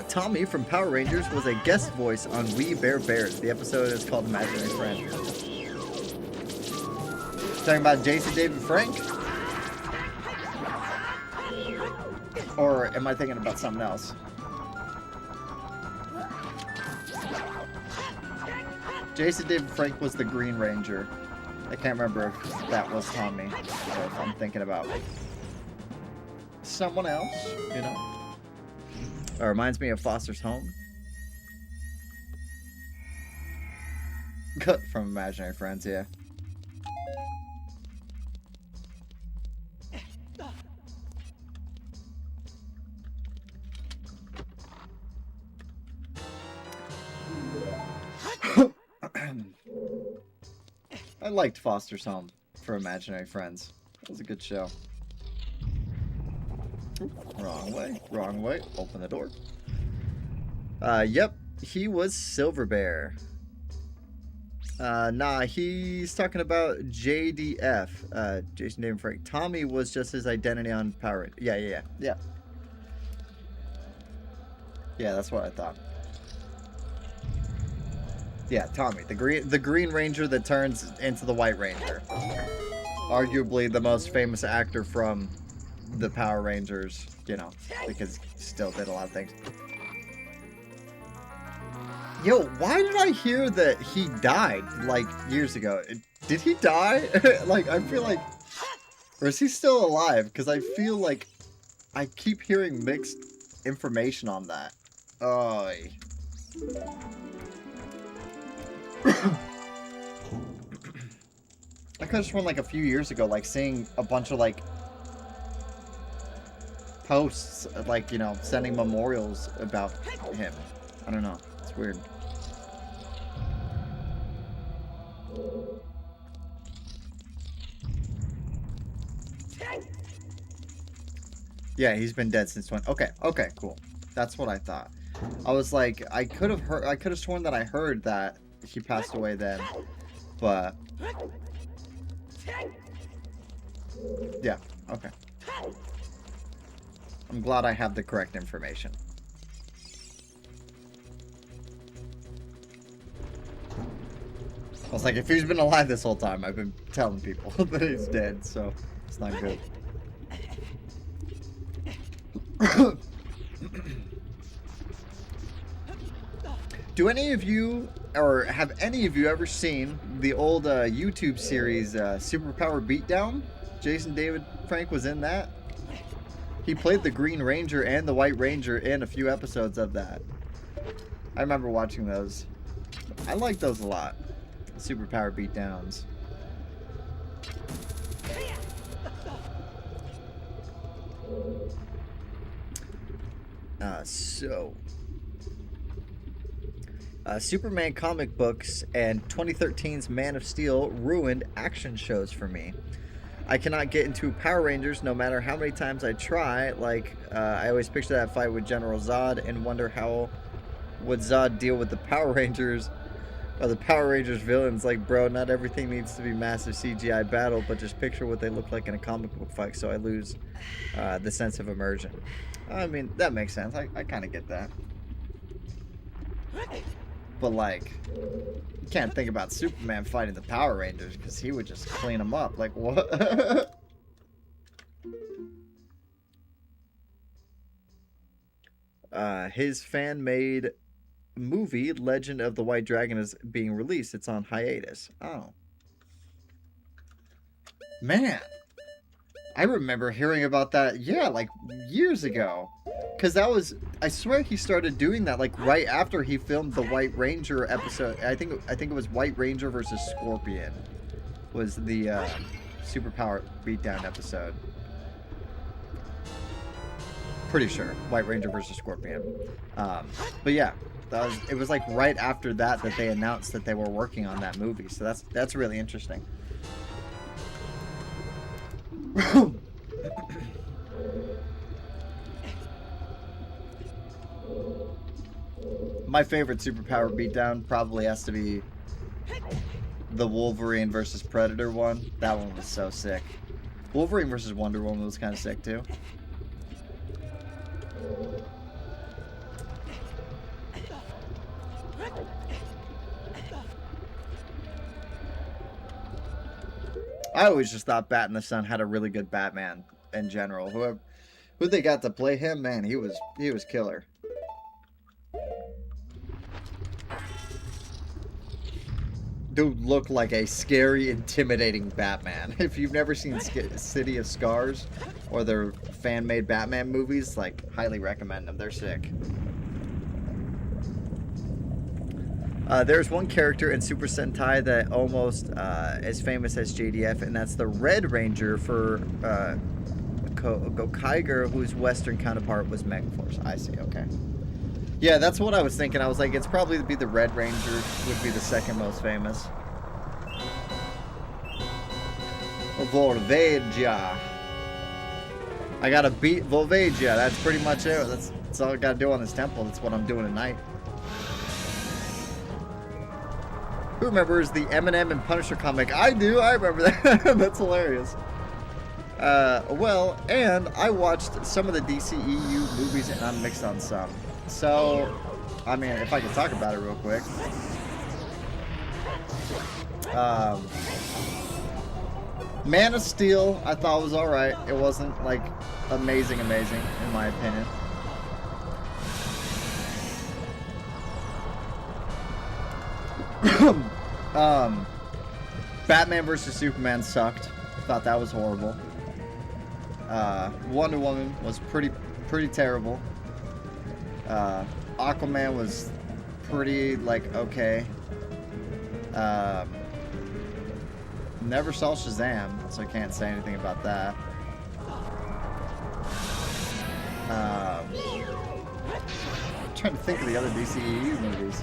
[SPEAKER 1] Tommy from Power Rangers was a guest voice on We Bare Bears. The episode is called Imaginary Friend. Talking about Jason David Frank? Or am I thinking about something else? Jason David Frank was the Green Ranger. I can't remember if that was Tommy, or if I'm thinking about someone else, you know? It reminds me of Foster's Home. From Imaginary Friends, yeah. I liked Foster's Home for Imaginary Friends. It was a good show. Wrong way. Wrong way. Open the door. Yep. He was Silver Bear. Nah, he's talking about JDF. Jason David Frank. Tommy was just his identity on Power Rangers. Yeah. Yeah, that's what I thought. Yeah, Tommy, the Green Ranger that turns into the White Ranger. Arguably the most famous actor from the Power Rangers, you know, because he still did a lot of things. Yo, why did I hear that he died, like, years ago? Did he die? Like, I feel like... Or is he still alive? Because I feel like I keep hearing mixed information on that. Oy. I could have sworn, like, a few years ago, like, seeing a bunch of, like, posts, like, you know, sending memorials about him. I don't know. It's weird. Yeah, he's been dead since 20. Okay, cool. That's what I thought. I was like, I could have sworn that I heard that he passed away then, but yeah, okay. I'm glad I have the correct information. I was like, if he's been alive this whole time, I've been telling people that he's dead, so it's not good. Do any of you, or have any of you ever seen the old YouTube series, Superpower Beatdown? Jason David Frank was in that. He played the Green Ranger and the White Ranger in a few episodes of that. I remember watching those. I like those a lot. Superpower Beatdowns. Superman comic books and 2013's Man of Steel ruined action shows for me. I cannot get into Power Rangers no matter how many times I try. Like, I always picture that fight with General Zod and wonder how would Zod deal with the Power Rangers or the Power Rangers villains. Like, bro, not everything needs to be massive CGI battle, but just picture what they look like in a comic book fight so I lose the sense of immersion. I mean, that makes sense. I kind of get that. But, like, you can't think about Superman fighting the Power Rangers because he would just clean them up. Like, what? His fan-made movie, Legend of the White Dragon, is being released. It's on hiatus. Oh. Man. I remember hearing about that, yeah, like, years ago. Because that was, I swear he started doing that, like, right after he filmed the White Ranger episode. I think it was White Ranger versus Scorpion was the Superpower Beatdown episode. Pretty sure. White Ranger versus Scorpion. But yeah, it was like right after that they announced that they were working on that movie. So that's really interesting. My favorite Superpower Beatdown probably has to be the Wolverine versus Predator one. That one was so sick. Wolverine versus Wonder Woman was kind of sick too. I always just thought Bat in the Sun had a really good Batman in general. Who they got to play him, man, he was killer. Dude looked like a scary, intimidating Batman. If you've never seen City of Scars or their fan-made Batman movies, like, highly recommend them. They're sick. There's one character in Super Sentai that almost is famous as JDF, and that's the Red Ranger for Gokaiger, whose Western counterpart was Megaforce. I see, okay. Yeah, that's what I was thinking. I was like, it's probably be the Red Ranger would be the second most famous. Volvagia. I gotta beat Volvagia. That's pretty much it. That's all I gotta do on this temple. That's what I'm doing tonight. Who remembers the Eminem and Punisher comic? I do. I remember that. That's hilarious. Well, and I watched some of the DCEU movies, and I'm mixed on some. So, I mean, if I could talk about it real quick. Man of Steel, I thought was alright. It wasn't, like, amazing, in my opinion. Batman vs. Superman sucked. Thought that was horrible. Wonder Woman was pretty terrible. Aquaman was pretty, like, okay. Never saw Shazam, so I can't say anything about that. I'm trying to think of the other DCEU movies.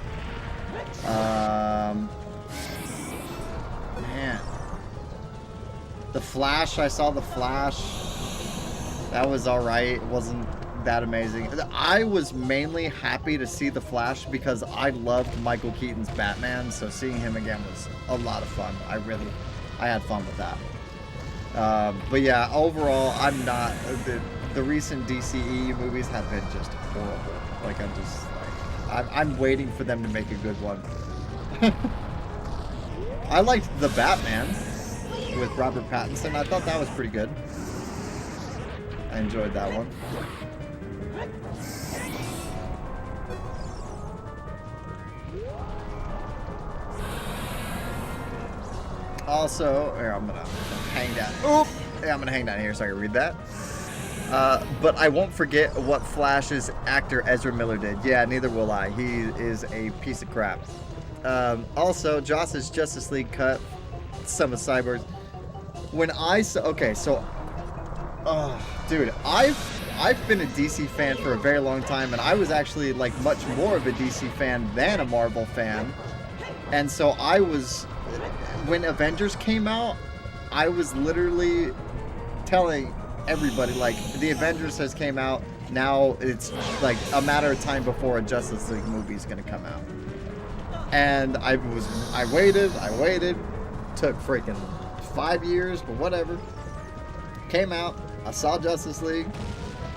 [SPEAKER 1] Man. The Flash, I saw The Flash. That was alright. It wasn't that amazing. I was mainly happy to see The Flash because I loved Michael Keaton's Batman, so seeing him again was a lot of fun. I had fun with that. But yeah, overall, I'm not... The recent DCE movies have been just horrible. Like, I'm just... like, I'm waiting for them to make a good one. I liked The Batman with Robert Pattinson. I thought that was pretty good. I enjoyed that one. Also, here, I'm gonna hang down. Oop! Yeah, I'm gonna hang down here so I can read that. But I won't forget what Flash's actor Ezra Miller did. Yeah, neither will I. He is a piece of crap. Also, Joss's Justice League cut some of Cyborg's. When I saw, okay, so, dude, I've been a DC fan for a very long time, and I was actually like much more of a DC fan than a Marvel fan. And so I was, when Avengers came out, I was literally telling everybody, like, the Avengers has came out. Now it's like a matter of time before a Justice League movie is going to come out. And I waited, took freaking 5 years, but whatever. Came out, I saw Justice League.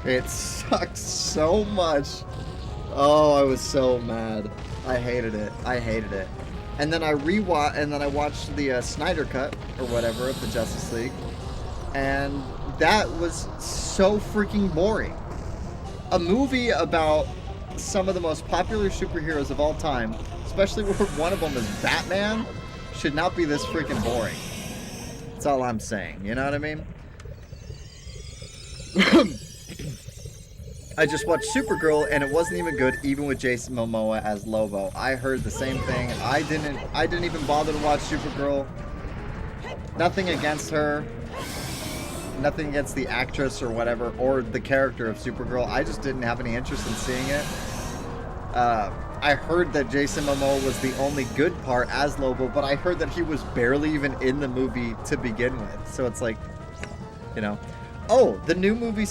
[SPEAKER 1] It sucked so much. Oh, I was so mad. I hated it. And then I watched the Snyder Cut or whatever of the Justice League, and that was so freaking boring. A movie about some of the most popular superheroes of all time, especially where one of them is Batman, should not be this freaking boring. That's all I'm saying. You know what I mean? I just watched Supergirl and it wasn't even good, even with Jason Momoa as Lobo. I heard the same thing. I didn't even bother to watch Supergirl. Nothing against her. Nothing against the actress or whatever, or the character of Supergirl. I just didn't have any interest in seeing it. I heard that Jason Momoa was the only good part as Lobo, but I heard that he was barely even in the movie to begin with. So it's like, you know. Oh, the new movie,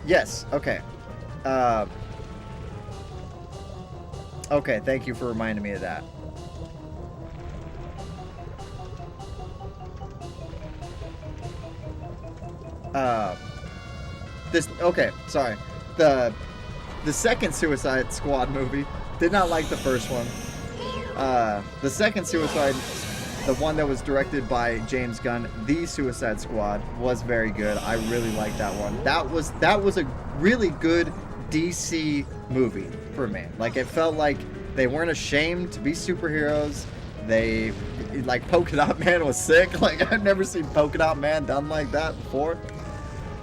[SPEAKER 1] yes, okay. Okay, thank you for reminding me of that. Okay, sorry. The second Suicide Squad movie, did not like the first one. The second Suicide, the one that was directed by James Gunn, The Suicide Squad, was very good. I really liked that one. That was a really good DC movie for me. Like, it felt like they weren't ashamed to be superheroes. They, like, Polka Dot Man was sick. Like, I've never seen Polka Dot Man done like that before.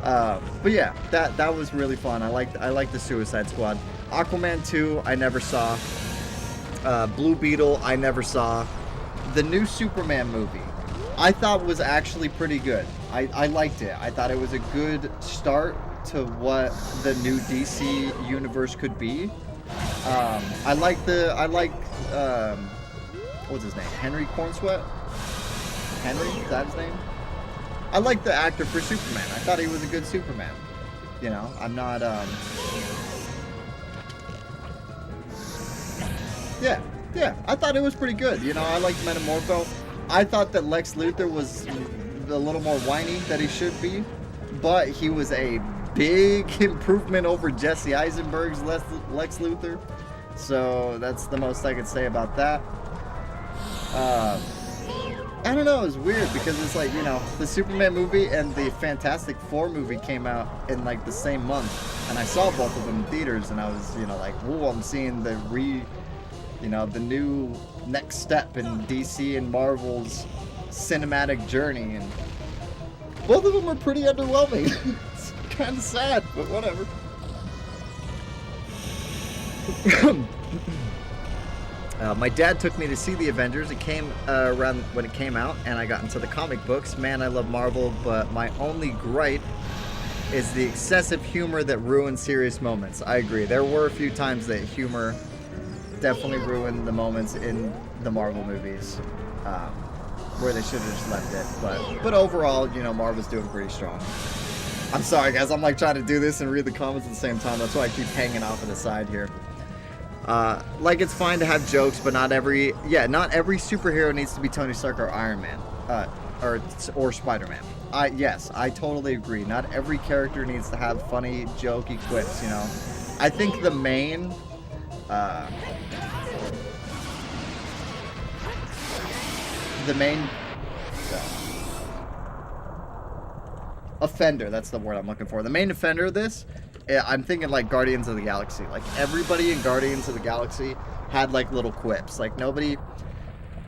[SPEAKER 1] But yeah, that was really fun. I liked the Suicide Squad. Aquaman 2, I never saw. Blue Beetle, I never saw. The new Superman movie, I thought was actually pretty good. I liked it. I thought it was a good start to what the new DC universe could be. I like what's his name? Henry Cornsweet? Henry? Is that his name? I like the actor for Superman. I thought he was a good Superman. You know, I'm not, Yeah, I thought it was pretty good. You know, I liked Metamorpho. I thought that Lex Luthor was a little more whiny than he should be, but he was a big improvement over Jesse Eisenberg's Lex Luthor. So that's the most I could say about that. I don't know, it was weird because it's like, you know, the Superman movie and the Fantastic Four movie came out in like the same month, and I saw both of them in theaters, and I was, you know, like, whoa, I'm seeing the new next step in DC and Marvel's cinematic journey, and both of them are pretty underwhelming. It's kind of sad, but whatever. My dad took me to see the Avengers. It came around when it came out, and I got into the comic books. Man, I love Marvel, but my only gripe is the excessive humor that ruins serious moments. I agree. There were a few times that humor definitely ruined the moments in the Marvel movies where they should have just left it. But overall, you know, Marvel's doing pretty strong. I'm sorry, guys. I'm like trying to do this and read the comments at the same time. That's why I keep hanging off of the side here. Like, it's fine to have jokes, but not every superhero needs to be Tony Stark or Iron Man, or Spider-Man. Yes, I totally agree. Not every character needs to have funny, jokey quips, you know. I think the main, offender, that's the word I'm looking for. The main offender of this, I'm thinking like Guardians of the Galaxy. Like, everybody in Guardians of the Galaxy had like little quips. Like,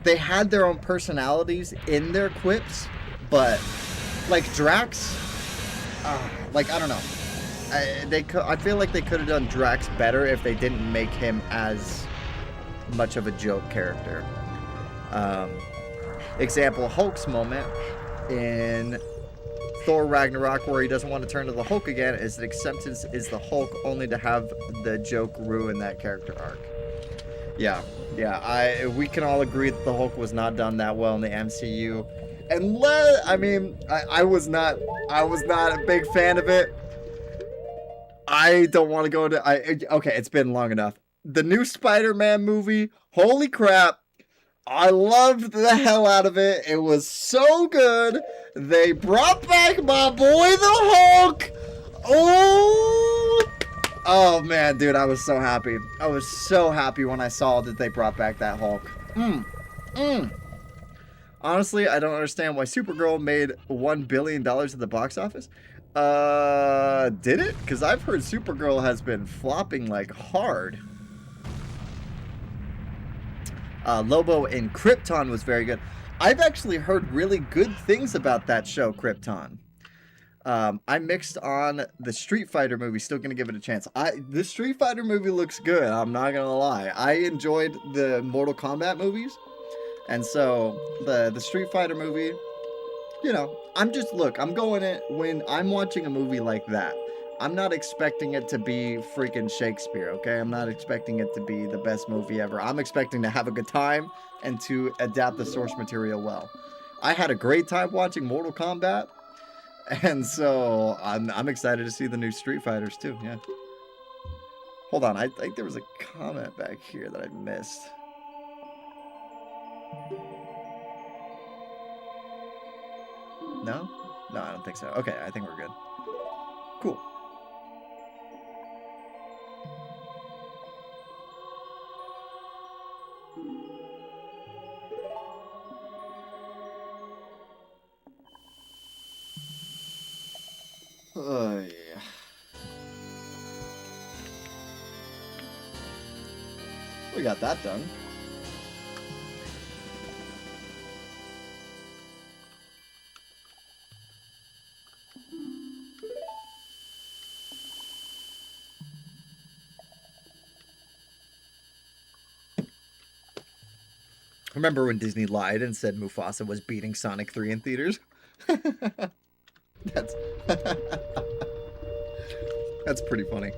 [SPEAKER 1] they had their own personalities in their quips, but like Drax, like, I don't know. I feel like they could have done Drax better if they didn't make him as much of a joke character. Example, Hulk's moment in Thor Ragnarok, where he doesn't want to turn to the Hulk again, is that acceptance is the Hulk, only to have the joke ruin that character arc. Yeah, we can all agree that the Hulk was not done that well in the MCU. I mean, I was not a big fan of it. I don't want to go to, okay, it's been long enough. The new Spider-Man movie, holy crap. I loved the hell out of it. It was so good. They brought back my boy the Hulk. Oh, oh man, dude, I was so happy. I was so happy when I saw that they brought back that Hulk. Honestly, I don't understand why Supergirl made $1 billion at the box office. Did it? Because I've heard Supergirl has been flopping like hard. Lobo in Krypton was very good. I've actually heard really good things about that show, Krypton. I mixed on the Street Fighter movie. Still gonna give it a chance. The Street Fighter movie looks good. I'm not gonna lie. I enjoyed the Mortal Kombat movies, and so the Street Fighter movie. You know, I'm going in when I'm watching a movie like that. I'm not expecting it to be freaking Shakespeare, okay? I'm not expecting it to be the best movie ever. I'm expecting to have a good time and to adapt the source material well. I had a great time watching Mortal Kombat, and so I'm excited to see the new Street Fighters too, yeah. Hold on, I think there was a comment back here that I missed. No? No, I don't think so. Okay, I think we're good. Cool. Oh, yeah. We got that done. Remember when Disney lied and said Mufasa was beating Sonic 3 in theaters? That's that's pretty funny.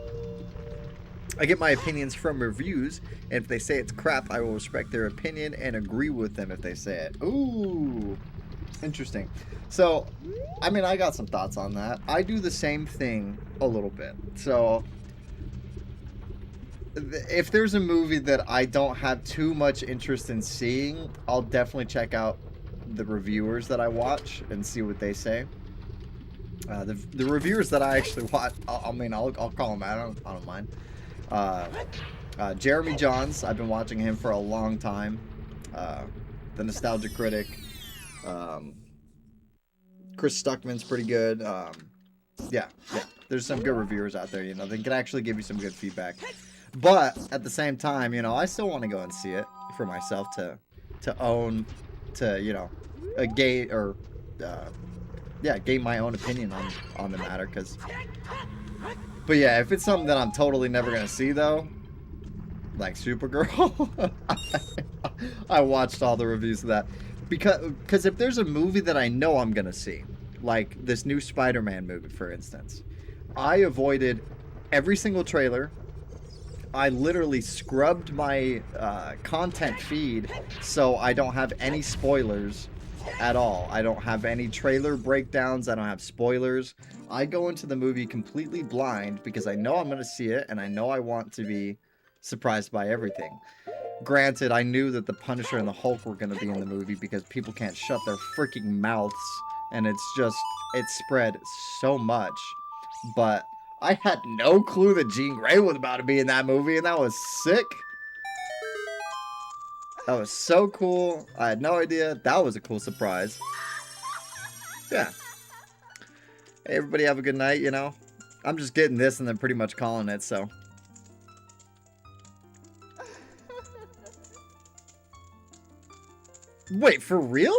[SPEAKER 1] I get my opinions from reviews, and if they say it's crap, I will respect their opinion and agree with them if they say it. Ooh, interesting. So, I mean, I got some thoughts on that. I do the same thing a little bit. So, if there's a movie that I don't have too much interest in seeing, I'll definitely check out the reviewers that I watch and see what they say. The reviewers that I actually watch, I'll call them out. I don't mind. Jeremy Johns, I've been watching him for a long time. The Nostalgia Critic. Chris Stuckman's pretty good. Yeah. There's some good reviewers out there. You know, they can actually give you some good feedback. But at the same time, you know, I still want to go and see it for myself to own, you know, gain my own opinion on the matter. But yeah, if it's something that I'm totally never gonna see though, like Supergirl, I watched all the reviews of that because if there's a movie that I know I'm gonna see, like this new Spider-Man movie, for instance, I avoided every single trailer. I literally scrubbed my content feed so I don't have any spoilers at all. I don't have any trailer breakdowns. I don't have spoilers. I go into the movie completely blind because I know I'm going to see it and I know I want to be surprised by everything. Granted, I knew that the Punisher and the Hulk were going to be in the movie because people can't shut their freaking mouths, and it spread so much. But I had no clue that Jean Grey was about to be in that movie, and that was sick. That was so cool. I had no idea. That was a cool surprise. Yeah. Hey, everybody have a good night, you know. I'm just getting this and then pretty much calling it, so. Wait, for real?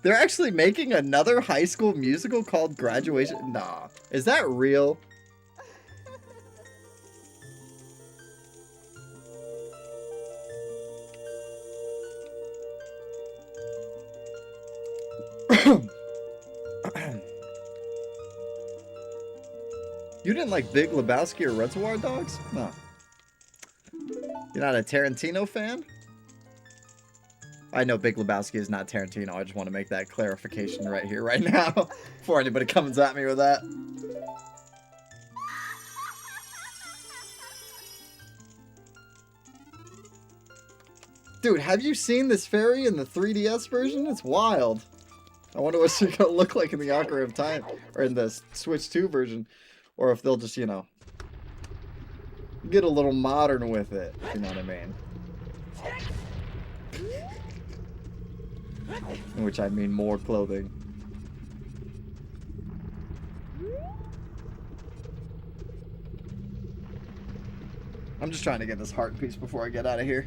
[SPEAKER 1] They're actually making another High School Musical called Graduation? Nah. Is that real? You didn't like Big Lebowski or Reservoir Dogs? No. You're not a Tarantino fan? I know Big Lebowski is not Tarantino. I just want to make that clarification right here, right now, before anybody comes at me with that. Dude, have you seen this fairy in the 3DS version? It's wild. I wonder what she's gonna look like in the Ocarina of Time, or in the Switch 2 version, or if they'll just, you know, get a little modern with it, if you know what I mean. In which I mean more clothing. I'm just trying to get this heart piece before I get out of here.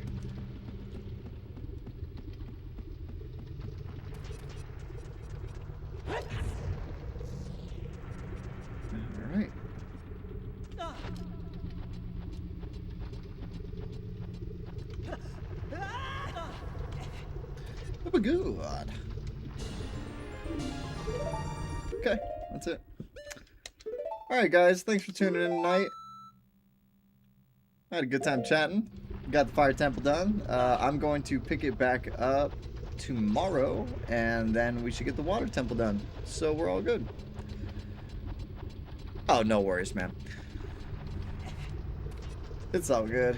[SPEAKER 1] Alright. Oh, good. Okay, that's it. Alright guys, thanks for tuning in tonight. I had a good time chatting. Got the fire temple done. I'm going to pick it back up tomorrow, and then we should get the water temple done. So we're all good. Oh, no worries, man. It's all good.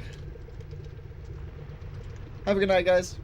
[SPEAKER 1] Have a good night, guys.